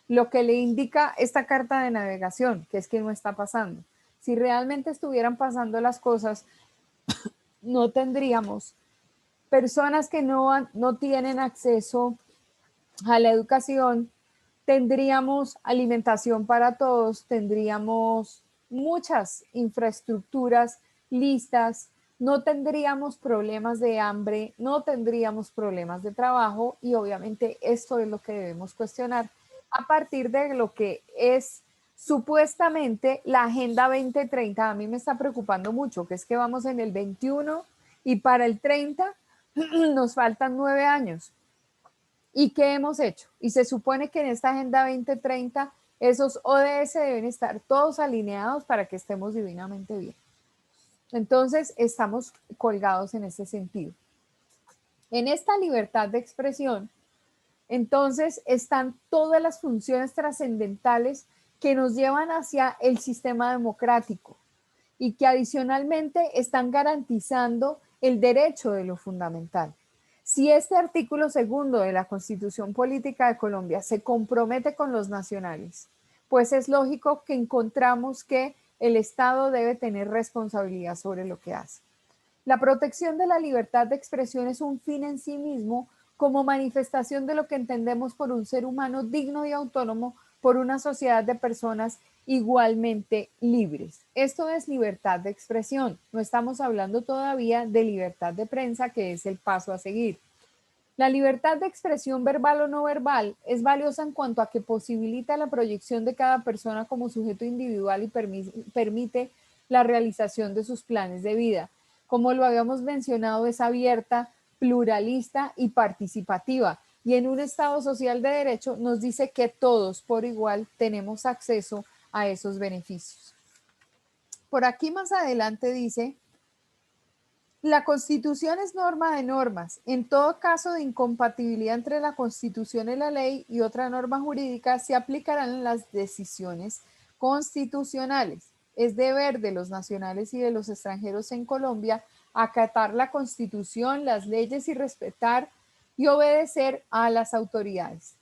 lo que le indica esta carta de navegación, que es que no está pasando. Si realmente estuvieran pasando las cosas, no tendríamos personas que no tienen acceso a la educación, tendríamos alimentación para todos, tendríamos muchas infraestructuras listas, no tendríamos problemas de hambre, no tendríamos problemas de trabajo, y obviamente esto es lo que debemos cuestionar a partir de lo que es supuestamente la Agenda 2030. A mí me está preocupando mucho, que es que vamos en el 21 y para el 30 nos faltan 9 años. ¿Y qué hemos hecho? Y se supone que en esta Agenda 2030 esos ODS deben estar todos alineados para que estemos divinamente bien. Entonces, estamos colgados en ese sentido. En esta libertad de expresión, entonces, están todas las funciones trascendentales que nos llevan hacia el sistema democrático y que adicionalmente están garantizando el derecho de lo fundamental. Si este artículo segundo de la Constitución Política de Colombia se compromete con los nacionales, pues es lógico que encontramos que el Estado debe tener responsabilidad sobre lo que hace. La protección de la libertad de expresión es un fin en sí mismo, como manifestación de lo que entendemos por un ser humano digno y autónomo, por una sociedad de personas igualmente libres. Esto es libertad de expresión. No estamos hablando todavía de libertad de prensa, que es el paso a seguir. La libertad de expresión verbal o no verbal es valiosa en cuanto a que posibilita la proyección de cada persona como sujeto individual y permite la realización de sus planes de vida. Como lo habíamos mencionado, es abierta, pluralista y participativa. Y en un Estado social de derecho nos dice que todos por igual tenemos acceso a esos beneficios. Por aquí más adelante dice: la Constitución es norma de normas. En todo caso de incompatibilidad entre la Constitución y la ley y otra norma jurídica, se aplicarán las decisiones constitucionales. Es deber de los nacionales y de los extranjeros en Colombia acatar la Constitución, las leyes y respetar y obedecer a las autoridades.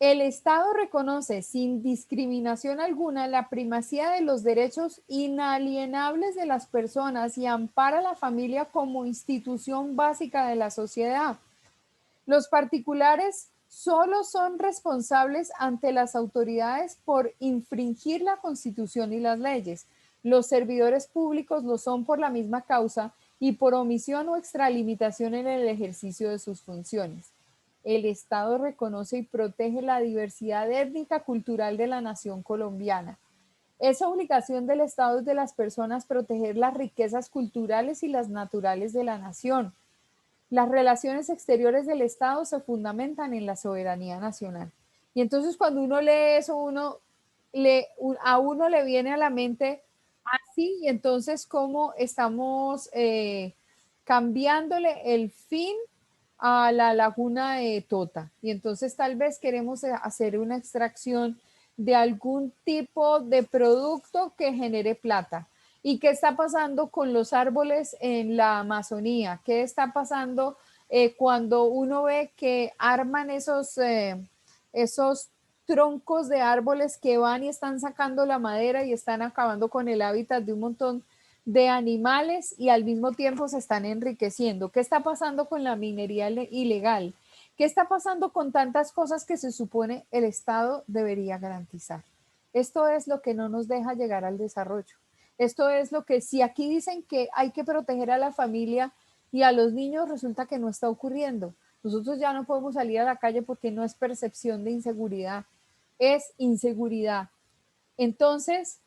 El Estado reconoce sin discriminación alguna la primacía de los derechos inalienables de las personas y ampara a la familia como institución básica de la sociedad. Los particulares solo son responsables ante las autoridades por infringir la Constitución y las leyes. Los servidores públicos lo son por la misma causa y por omisión o extralimitación en el ejercicio de sus funciones. El Estado reconoce y protege la diversidad étnica cultural de la nación colombiana. Es obligación del Estado y de las personas proteger las riquezas culturales y las naturales de la nación. Las relaciones exteriores del Estado se fundamentan en la soberanía nacional. Y entonces cuando uno lee eso, a uno le viene a la mente así, y entonces cómo estamos cambiándole el fin a la laguna de Tota. Y entonces tal vez queremos hacer una extracción de algún tipo de producto que genere plata. ¿Y qué está pasando con los árboles en la Amazonía? ¿Qué está pasando cuando uno ve que arman esos troncos de árboles que van y están sacando la madera y están acabando con el hábitat de un montón de animales y al mismo tiempo se están enriqueciendo? ¿Qué está pasando con la minería ilegal? ¿Qué está pasando con tantas cosas que se supone el Estado debería garantizar? Esto es lo que no nos deja llegar al desarrollo. Esto es lo que, si aquí dicen que hay que proteger a la familia y a los niños, resulta que no está ocurriendo. Nosotros ya no podemos salir a la calle porque no es percepción de inseguridad, es inseguridad. Entonces,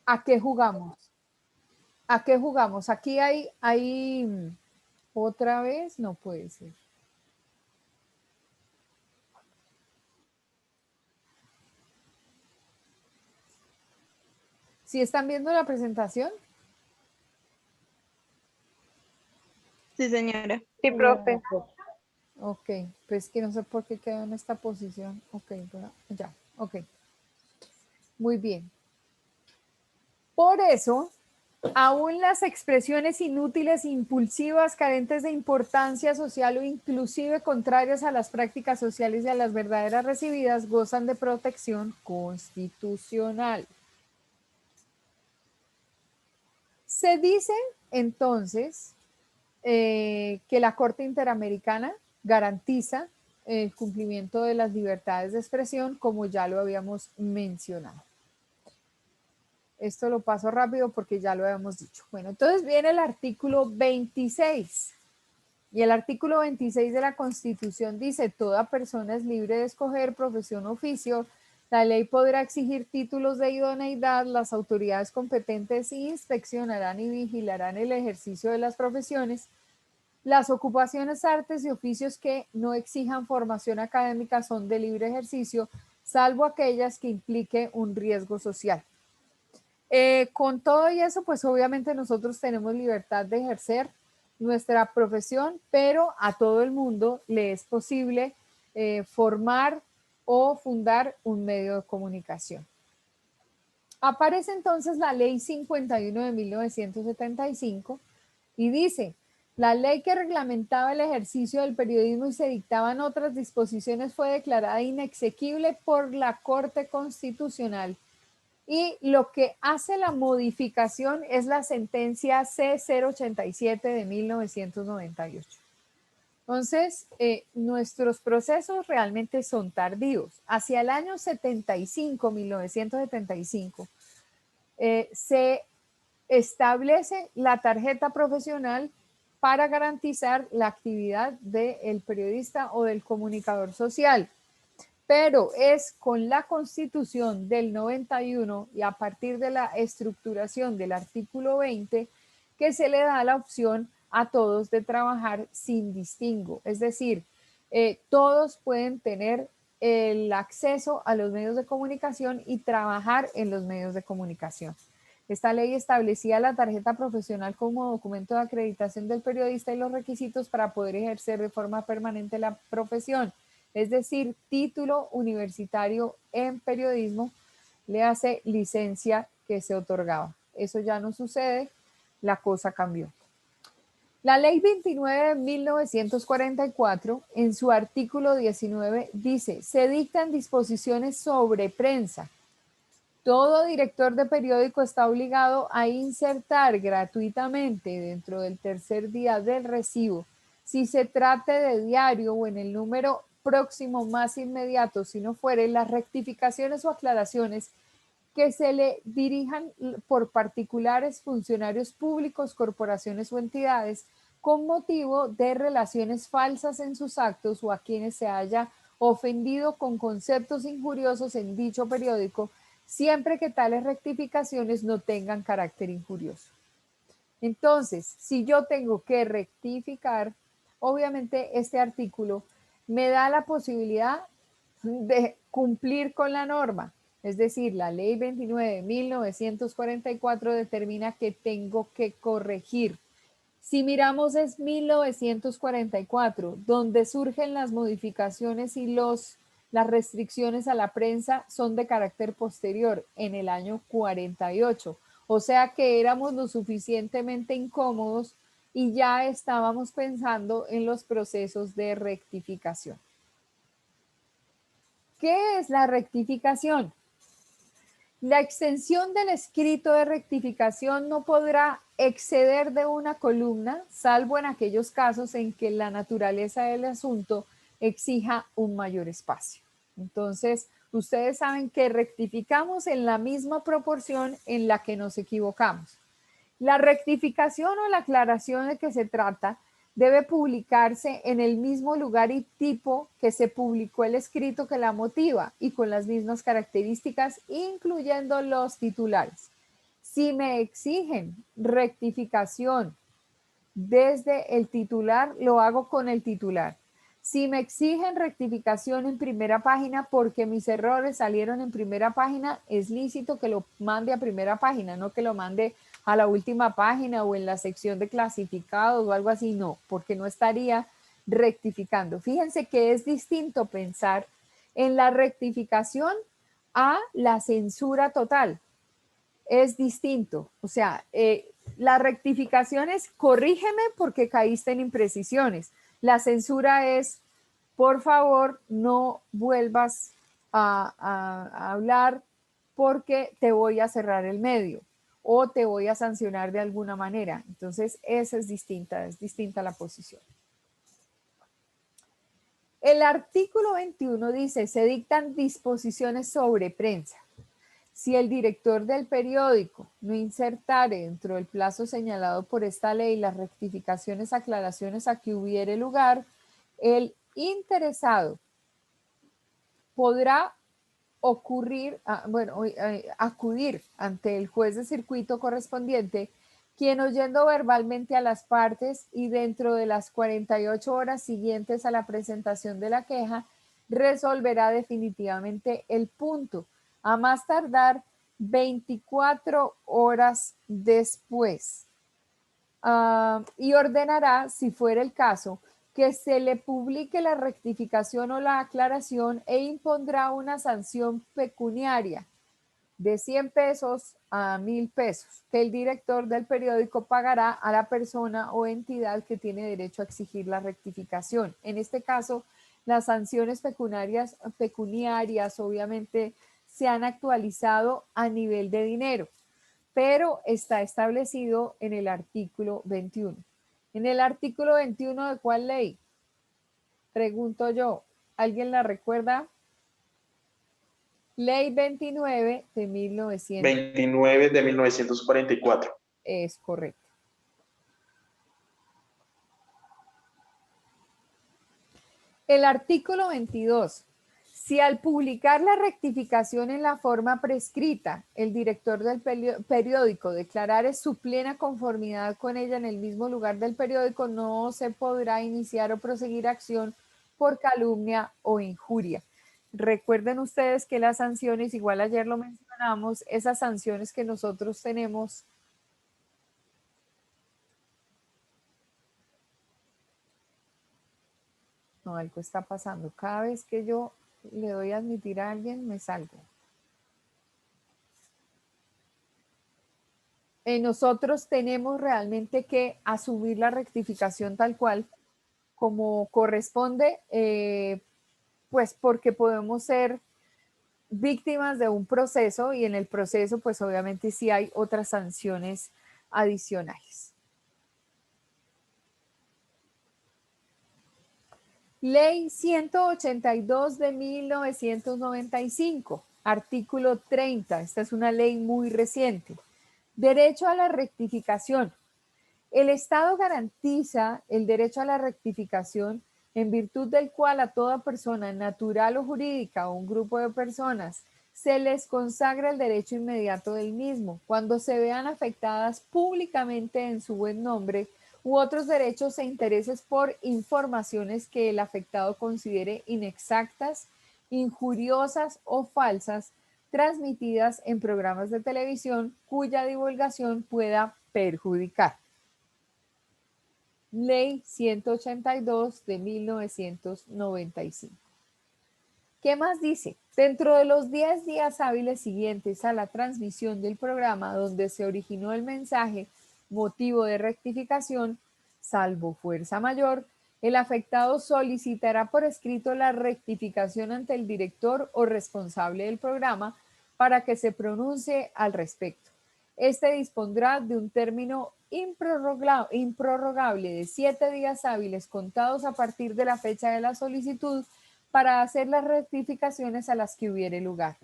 ¿a qué jugamos? ¿A qué jugamos? Aquí hay otra vez, no puede ser. ¿Sí están viendo la presentación? Sí, señora. Sí, profe. Ok, pues que no sé por qué quedó en esta posición. Ok, bueno, ya, ok. Muy bien. Por eso, aún las expresiones inútiles, impulsivas, carentes de importancia social o inclusive contrarias a las prácticas sociales y a las verdaderas recibidas gozan de protección constitucional. Se dice entonces que la Corte Interamericana garantiza el cumplimiento de las libertades de expresión, como ya lo habíamos mencionado. Esto lo paso rápido porque ya lo habíamos dicho. Bueno, entonces viene el artículo 26. Y el artículo 26 de la Constitución dice: toda persona es libre de escoger profesión o oficio. La ley podrá exigir títulos de idoneidad. Las autoridades competentes inspeccionarán y vigilarán el ejercicio de las profesiones. Las ocupaciones, artes y oficios que no exijan formación académica son de libre ejercicio, salvo aquellas que implique un riesgo social. Con todo y eso, pues obviamente nosotros tenemos libertad de ejercer nuestra profesión, pero a todo el mundo le es posible formar o fundar un medio de comunicación. Aparece entonces la Ley 51 de 1975 y dice: la ley que reglamentaba el ejercicio del periodismo y se dictaban otras disposiciones fue declarada inexequible por la Corte Constitucional. Y lo que hace la modificación es la sentencia C087 de 1998. Entonces, nuestros procesos realmente son tardíos. Hacia el año 75, 1975, se establece la tarjeta profesional para garantizar la actividad del periodista o del comunicador social. Pero es con la Constitución del 91 y a partir de la estructuración del artículo 20 que se le da la opción a todos de trabajar sin distingo. Es decir, todos pueden tener el acceso a los medios de comunicación y trabajar en los medios de comunicación. Esta ley establecía la tarjeta profesional como documento de acreditación del periodista y los requisitos para poder ejercer de forma permanente la profesión. Es decir, título universitario en periodismo, le hace licencia que se otorgaba. Eso ya no sucede, la cosa cambió. La ley 29 de 1944, en su artículo 19, dice, se dictan disposiciones sobre prensa. Todo director de periódico está obligado a insertar gratuitamente dentro del tercer día del recibo, si se trate de diario o en el número próximo más inmediato, si no fuere, las rectificaciones o aclaraciones que se le dirijan por particulares, funcionarios públicos, corporaciones o entidades con motivo de relaciones falsas en sus actos o a quienes se haya ofendido con conceptos injuriosos en dicho periódico, siempre que tales rectificaciones no tengan carácter injurioso. Entonces, si yo tengo que rectificar, obviamente este artículo me da la posibilidad de cumplir con la norma. Es decir, la ley 29 de 1944 determina que tengo que corregir. Si miramos es 1944, donde surgen las modificaciones y las restricciones a la prensa son de carácter posterior, en el año 48. O sea que éramos lo suficientemente incómodos y ya estábamos pensando en los procesos de rectificación. ¿Qué es la rectificación? La extensión del escrito de rectificación no podrá exceder de una columna, salvo en aquellos casos en que la naturaleza del asunto exija un mayor espacio. Entonces, ustedes saben que rectificamos en la misma proporción en la que nos equivocamos. La rectificación o la aclaración de que se trata debe publicarse en el mismo lugar y tipo que se publicó el escrito que la motiva y con las mismas características, incluyendo los titulares. Si me exigen rectificación desde el titular, lo hago con el titular. Si me exigen rectificación en primera página porque mis errores salieron en primera página, es lícito que lo mande a primera página, no que lo mande a la última página o en la sección de clasificados o algo así, no, porque no estaría rectificando. Fíjense que es distinto pensar en la rectificación a la censura total. Es distinto, o sea, la rectificación es corrígeme porque caíste en imprecisiones. La censura es, por favor, no vuelvas a hablar porque te voy a cerrar el medio o te voy a sancionar de alguna manera. Entonces, esa es distinta la posición. El artículo 21 dice, se dictan disposiciones sobre prensa. Si el director del periódico no insertare dentro del plazo señalado por esta ley las rectificaciones, aclaraciones a que hubiere lugar, el interesado podrá acudir ante el juez de circuito correspondiente, quien oyendo verbalmente a las partes y dentro de las 48 horas siguientes a la presentación de la queja, resolverá definitivamente el punto, a más tardar 24 horas después. Y ordenará, si fuera el caso, que se le publique la rectificación o la aclaración e impondrá una sanción pecuniaria de 100 pesos a 1,000 pesos que el director del periódico pagará a la persona o entidad que tiene derecho a exigir la rectificación. En este caso, las sanciones pecuniarias obviamente se han actualizado a nivel de dinero, pero está establecido en el artículo 21. ¿En el artículo 21 de cuál ley? Pregunto yo. ¿Alguien la recuerda? Ley 29 de 1900. 29 de 1944. Es correcto. El artículo 22. Si al publicar la rectificación en la forma prescrita, el director del periódico declarare su plena conformidad con ella en el mismo lugar del periódico, no se podrá iniciar o proseguir acción por calumnia o injuria. Recuerden ustedes que las sanciones, igual ayer lo mencionamos, esas sanciones que nosotros tenemos. No, algo está pasando. Cada vez que yo le doy a admitir a alguien, me salgo. Nosotros tenemos realmente que asumir la rectificación tal cual como corresponde, pues porque podemos ser víctimas de un proceso y en el proceso pues obviamente sí hay otras sanciones adicionales. Ley 182 de 1995, artículo 30. Esta es una ley muy reciente. Derecho a la rectificación. El Estado garantiza el derecho a la rectificación en virtud del cual a toda persona natural o jurídica o un grupo de personas se les consagra el derecho inmediato del mismo cuando se vean afectadas públicamente en su buen nombre u otros derechos e intereses por informaciones que el afectado considere inexactas, injuriosas o falsas transmitidas en programas de televisión cuya divulgación pueda perjudicar. Ley 182 de 1995. ¿Qué más dice? Dentro de los 10 días hábiles siguientes a la transmisión del programa donde se originó el mensaje motivo de rectificación, salvo fuerza mayor, el afectado solicitará por escrito la rectificación ante el director o responsable del programa para que se pronuncie al respecto. Este dispondrá de un término improrrogable de 7 días hábiles contados a partir de la fecha de la solicitud para hacer las rectificaciones a las que hubiere lugar.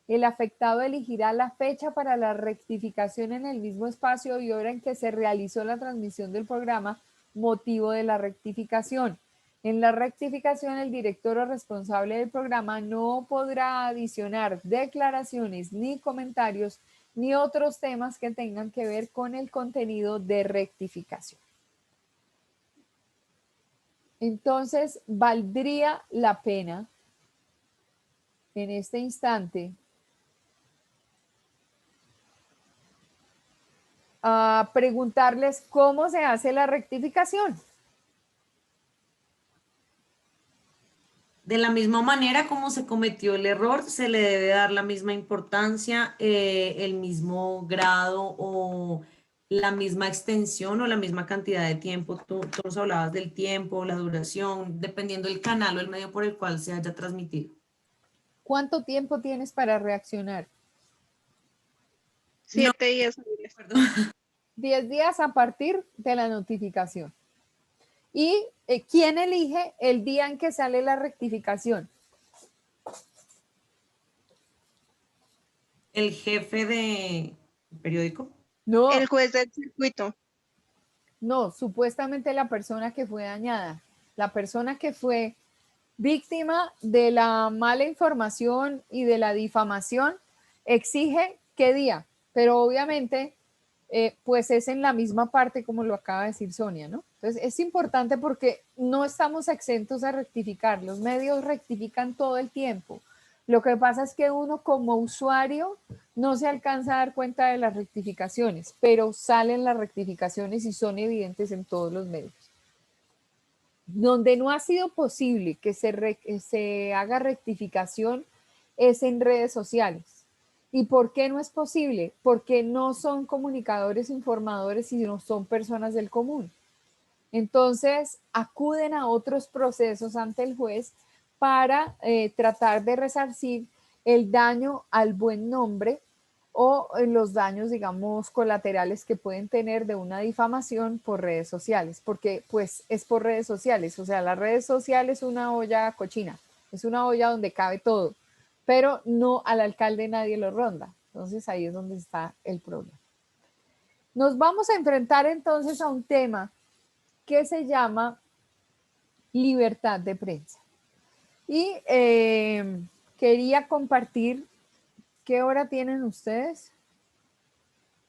El afectado elegirá la fecha para la rectificación en el mismo espacio y hora en que se realizó la transmisión del programa, motivo de la rectificación. En la rectificación, el director o responsable del programa no podrá adicionar declaraciones ni comentarios ni otros temas que tengan que ver con el contenido de rectificación. Entonces, valdría la pena en este instante preguntarles cómo se hace la rectificación. De la misma manera como se cometió el error, se le debe dar la misma importancia, el mismo grado o la misma extensión o la misma cantidad de tiempo. Tú nos hablabas del tiempo, la duración, dependiendo del canal o el medio por el cual se haya transmitido. ¿Cuánto tiempo tienes para reaccionar? 7 días hábiles. 10 días a partir de la notificación. ¿Y quién elige el día en que sale la rectificación? ¿El jefe de periódico? No, El juez del circuito. no, supuestamente la persona que fue dañada, la persona que fue víctima de la mala información y de la difamación, exige qué día, pero obviamente pues es en la misma parte como lo acaba de decir Sonia, ¿no? Entonces es importante porque no estamos exentos a rectificar, los medios rectifican todo el tiempo. Lo que pasa es que uno como usuario no se alcanza a dar cuenta de las rectificaciones, pero salen las rectificaciones y son evidentes en todos los medios. Donde no ha sido posible que se haga rectificación es en redes sociales. ¿Y por qué no es posible? Porque no son comunicadores, informadores, sino son personas del común. Entonces, acuden a otros procesos ante el juez para tratar de resarcir el daño al buen nombre o los daños, digamos, colaterales que pueden tener de una difamación por redes sociales, porque pues es por redes sociales, o sea, las redes sociales es una olla cochina, es una olla donde cabe todo, pero no al alcalde nadie lo ronda, entonces ahí es donde está el problema. Nos vamos a enfrentar entonces a un tema que se llama libertad de prensa. Y quería compartir, ¿qué hora tienen ustedes?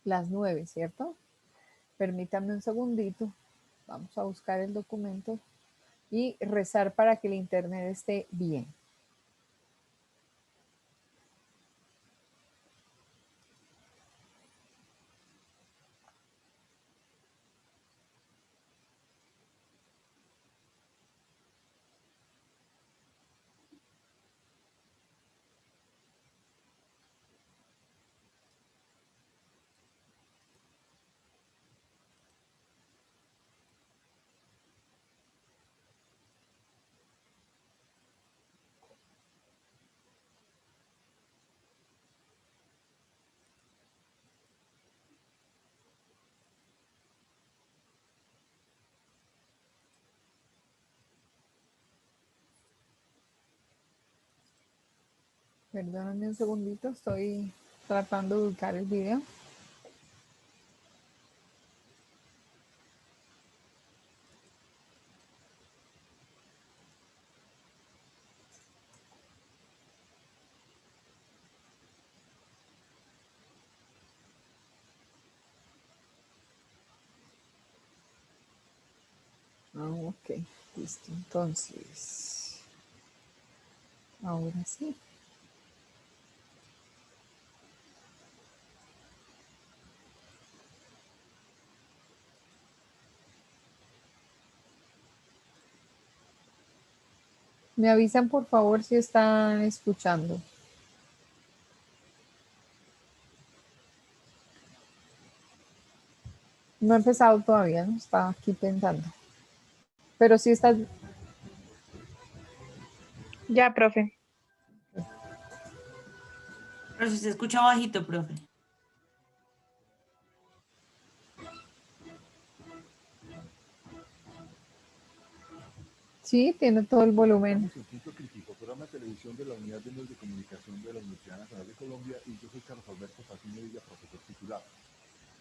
Las 9, ¿cierto? Permítanme un segundito. Vamos a buscar el documento y rezar para que el internet esté bien. Perdóname un segundito, estoy tratando de ubicar el video. Ok, listo. Entonces, ahora sí. Me avisan por favor si están escuchando. No he empezado todavía, no estaba aquí pensando. Pero sí está. Ya, profe. Pero si se escucha bajito, profe. Sí, tiene todo el volumen. Estamos en Punto Crítico, programa de televisión de la Unidad de Medios de Comunicación de la Universidad Nacional de Colombia, y yo soy Carlos Alberto Facín Medina, profesor titular.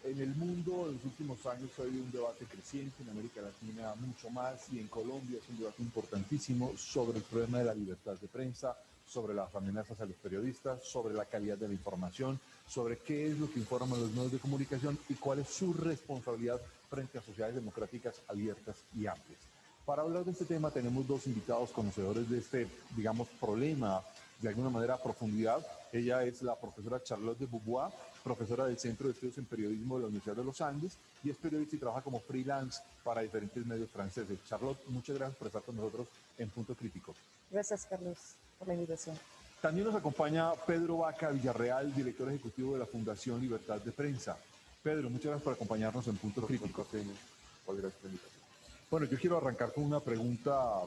En el mundo, en los últimos años, ha habido un debate creciente, en América Latina mucho más, y en Colombia es un debate importantísimo sobre el problema de la libertad de prensa, sobre las amenazas a los periodistas, sobre la calidad de la información, sobre qué es lo que informan los medios de comunicación y cuál es su responsabilidad frente a sociedades democráticas abiertas y amplias. Para hablar de este tema tenemos dos invitados conocedores de este, digamos, problema de alguna manera a profundidad. Ella es la profesora Charlotte de Beauvoir, profesora del Centro de Estudios en Periodismo de la Universidad de los Andes, y es periodista y trabaja como freelance para diferentes medios franceses. Charlotte, muchas gracias por estar con nosotros en Punto Crítico. Gracias, Carlos, por la invitación. También nos acompaña Pedro Vaca Villarreal, director ejecutivo de la Fundación Libertad de Prensa. Pedro, muchas gracias por acompañarnos en Punto Crítico. Bueno, yo quiero arrancar con una pregunta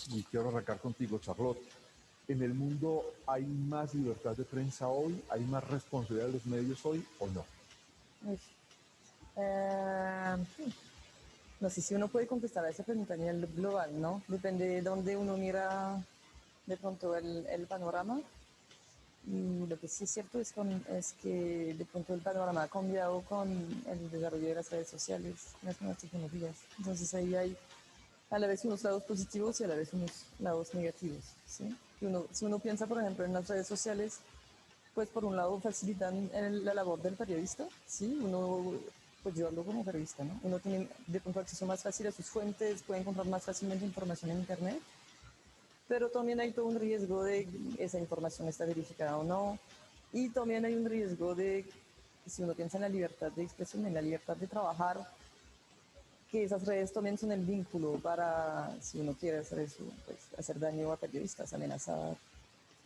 y quiero arrancar contigo, Charlotte. ¿En el mundo hay más libertad de prensa hoy? ¿Hay más responsabilidad de los medios hoy o no? Uy, eh, no sé si uno puede contestar a esa pregunta a nivel global, ¿no? Depende de dónde uno mira de pronto el panorama. Y lo que sí es cierto es que de pronto el panorama ha cambiado con el desarrollo de las redes sociales, las nuevas tecnologías. Entonces ahí hay a la vez unos lados positivos y a la vez unos lados negativos, ¿sí? Si uno piensa, por ejemplo, en las redes sociales, pues por un lado facilitan la labor del periodista, ¿sí? Pues yo hablo como periodista, ¿no? Uno tiene de pronto acceso más fácil a sus fuentes, puede encontrar más fácilmente información en Internet, pero también hay todo un riesgo de esa información está verificada o no, y también hay un riesgo de, si uno piensa en la libertad de expresión, en la libertad de trabajar, que esas redes también son el vínculo para, si uno quiere hacer eso, pues hacer daño a periodistas, amenazar,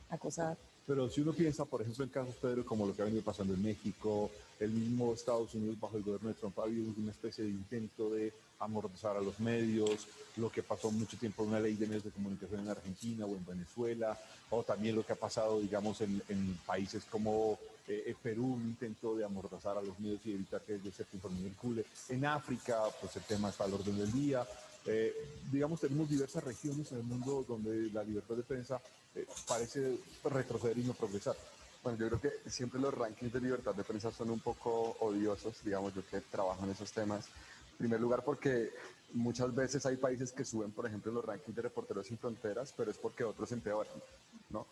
acosar. Pero si uno piensa, por ejemplo, en casos, Pedro, como lo que ha venido pasando en México, el mismo Estados Unidos bajo el gobierno de Trump, ha habido una especie de intento de amordazar a los medios, lo que pasó mucho tiempo en una ley de medios de comunicación en Argentina o en Venezuela, o también lo que ha pasado, digamos, en países como Perú, un intento de amordazar a los medios y evitar que de cierta información circule. En África, pues el tema está al orden del día. Digamos, tenemos diversas regiones en el mundo donde la libertad de prensa parece retroceder y no progresar. Bueno, yo creo que siempre los rankings de libertad de prensa son un poco odiosos, digamos, yo que trabajo en esos temas, En primer lugar, porque muchas veces hay países que suben, por ejemplo, en los rankings de Reporteros Sin Fronteras, pero es porque otros empeoran, ¿no?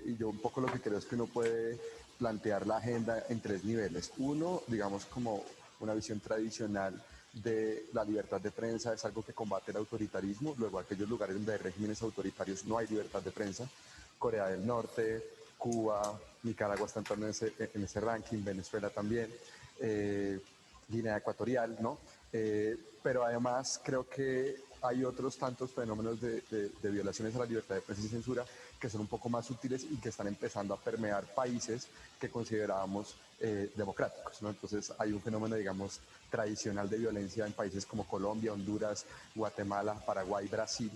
Y yo un poco lo que creo es que uno puede plantear la agenda en tres niveles. Uno, digamos, como una visión tradicional de la libertad de prensa es algo que combate el autoritarismo. Luego, aquellos lugares donde hay regímenes autoritarios no hay libertad de prensa. Corea del Norte, Cuba, Nicaragua están entrando en ese ranking, Venezuela también, Guinea Ecuatorial, ¿no? Pero además creo que hay otros tantos fenómenos de violaciones a la libertad de prensa y censura que son un poco más sutiles y que están empezando a permear países que considerábamos democráticos, ¿no? Entonces hay un fenómeno, digamos, tradicional de violencia en países como Colombia, Honduras, Guatemala, Paraguay, Brasil,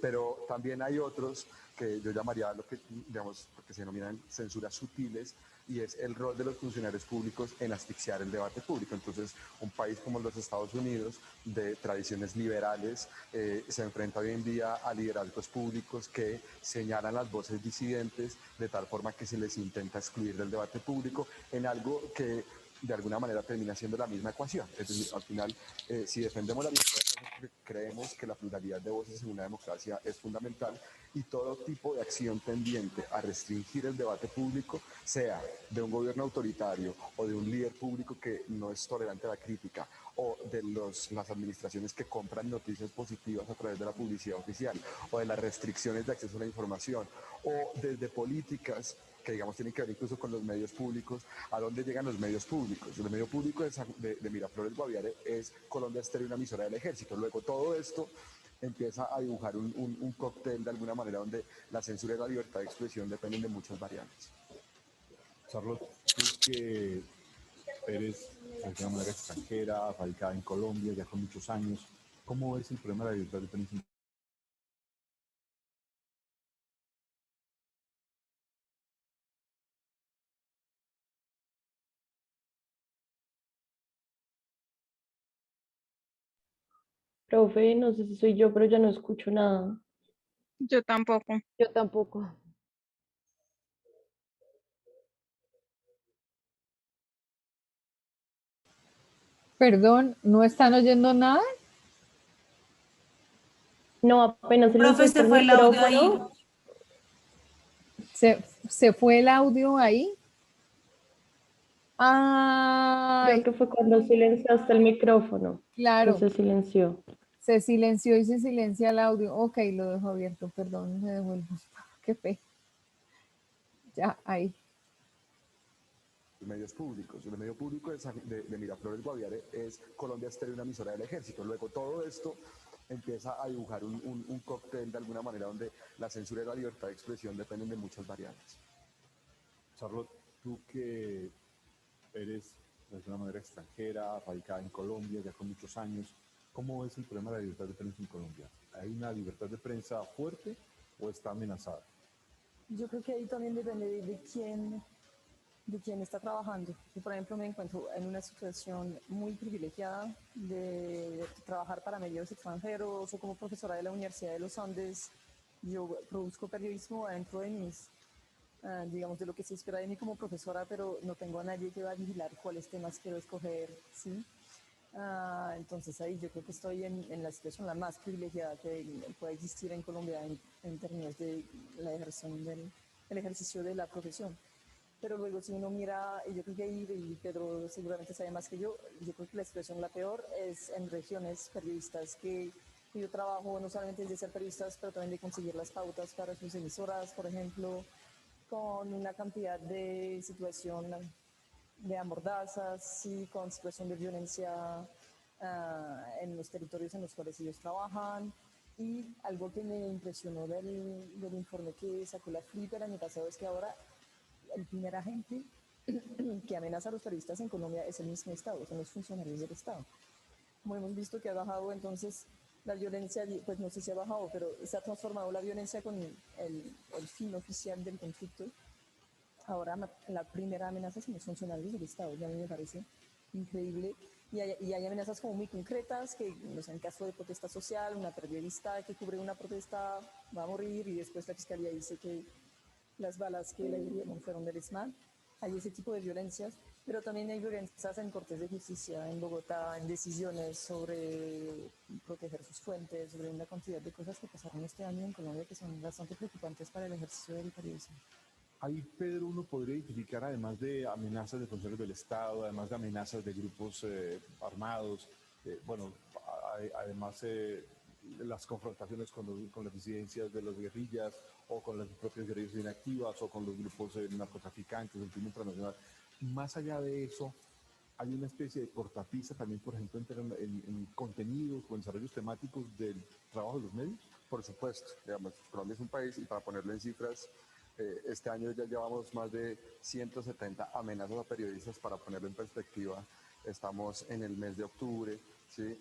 pero también hay otros que yo llamaría lo que, digamos, que se denominan censuras sutiles, y es el rol de los funcionarios públicos en asfixiar el debate público. Entonces, un país como los Estados Unidos, de tradiciones liberales, se enfrenta hoy en día a liderazgos públicos que señalan las voces disidentes de tal forma que se les intenta excluir del debate público en algo que de alguna manera termina siendo la misma ecuación. Es decir, al final, si defendemos la libertad de prensa, creemos que la pluralidad de voces en una democracia es fundamental, y todo tipo de acción tendiente a restringir el debate público, sea de un gobierno autoritario o de un líder público que no es tolerante a la crítica, o de las administraciones que compran noticias positivas a través de la publicidad oficial, o de las restricciones de acceso a la información, o desde políticas que, digamos, tienen que ver incluso con los medios públicos. ¿A dónde llegan los medios públicos? El medio público de Miraflores Guaviare es Colombia Estéreo, una emisora del Ejército. Luego todo esto empieza a dibujar un cóctel de alguna manera donde la censura y la libertad de expresión dependen de muchas variables. Charlotte, tú que eres de alguna manera extranjera, radicada en Colombia ya con muchos años, ¿cómo es el problema de la libertad de prensa? Profe, no sé si soy yo, pero ya no escucho nada. Yo tampoco. Yo tampoco. Perdón, ¿no están oyendo nada? No, apenas Profe, silenciaste se el fue el audio ahí. micrófono. ¿Se fue el audio ahí? Creo Ay, que fue cuando silenciaste el micrófono que claro, se silenció. se silenció y se silencia el audio. Ok, lo dejo abierto, perdón, me devuelvo. Qué fe. Ya, ahí. Medios públicos. El medio público de Miraflores Guaviare es Colombia Estéreo, una emisora del Ejército. Luego todo esto empieza a dibujar un cóctel de alguna manera donde la censura y la libertad de expresión dependen de muchas variables. Charlotte, tú que eres de alguna manera extranjera, radicada en Colombia ya con muchos años, ¿cómo es el problema de la libertad de prensa en Colombia? ¿Hay una libertad de prensa fuerte o está amenazada? Yo creo que ahí también depende de quién está trabajando. Yo, por ejemplo, me encuentro en una situación muy privilegiada de trabajar para medios extranjeros o como profesora de la Universidad de los Andes. Yo produzco periodismo dentro de digamos, de lo que se espera de mí como profesora, pero no tengo a nadie que va a vigilar cuáles temas quiero escoger, ¿sí? Entonces ahí yo creo que estoy en la situación la más privilegiada que puede existir en Colombia en términos de la el ejercicio de la profesión. Pero luego si uno mira, y yo creo que ahí, y Pedro seguramente sabe más que yo creo que la situación la peor es en regiones periodistas que yo trabajo no solamente de ser periodistas, pero también de conseguir las pautas para sus emisoras, por ejemplo, con una cantidad de situación de amordazas y con situación de violencia en los territorios en los cuales ellos trabajan. Y algo que me impresionó del informe que sacó la FLIP el año pasado es que ahora el primer agente que amenaza a los periodistas en Colombia es el mismo Estado, son los funcionarios del Estado. Como hemos visto que ha bajado entonces la violencia, pues no sé si ha bajado, pero se ha transformado la violencia con el fin oficial del conflicto. Ahora la primera amenaza son los funcionarios del Estado, ya a mí me parece increíble. Y hay amenazas como muy concretas, que no sé, en caso de protesta social, una periodista que cubre una protesta va a morir y después la fiscalía dice que las balas que le hirieron fueron del ESMAD. Hay ese tipo de violencias, Pero también hay violencias en cortes de justicia en Bogotá, en decisiones sobre proteger sus fuentes, sobre una cantidad de cosas que pasaron este año en Colombia que son bastante preocupantes para el ejercicio del periodismo. Ahí, Pedro, uno podría identificar, además de amenazas de funcionarios del Estado, además de amenazas de grupos armados, bueno, además las confrontaciones con las disidencias de las guerrillas o con las propias guerrillas inactivas o con los grupos narcotraficantes del crimen internacional. Más allá de eso, hay una especie de cortapisa también, por ejemplo, en contenidos o en desarrollos temáticos del trabajo de los medios. Por supuesto, digamos, Colombia es un país, y para ponerlo en cifras, este año ya llevamos más de 170 amenazas a periodistas. Para ponerlo en perspectiva, estamos en el mes de octubre, ¿sí?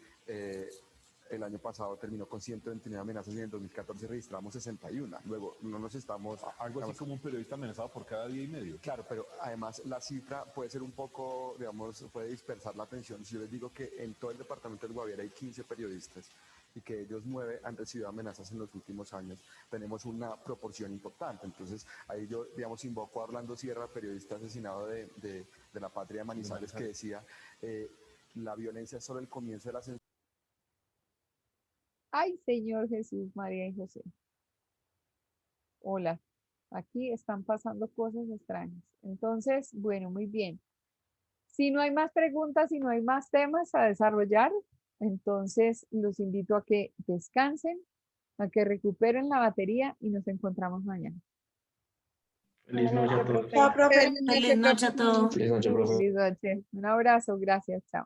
El año pasado terminó con 129 amenazas y en el 2014 registramos 61. Luego, no nos estamos... Algo así como un periodista amenazado por cada día y medio. Claro, pero además la cifra puede ser un poco, digamos, puede dispersar la atención. Si yo les digo que en todo el departamento del Guaviare hay 15 periodistas y que ellos 9 han recibido amenazas en los últimos años, tenemos una proporción importante. Entonces, ahí yo, digamos, invoco a Orlando Sierra, periodista asesinado de la patria de Manizales, que decía, la violencia es solo el comienzo de la censura. Ay, Señor Jesús, María y José. Hola, aquí están pasando cosas extrañas. Entonces, bueno, muy bien. Si no hay más preguntas, si no hay más temas a desarrollar, entonces los invito a que descansen, a que recuperen la batería y nos encontramos mañana. Feliz noche a todos. Chao, profe. Feliz noche a todos. Feliz noche, profe. Feliz noche. Un abrazo, gracias, chao.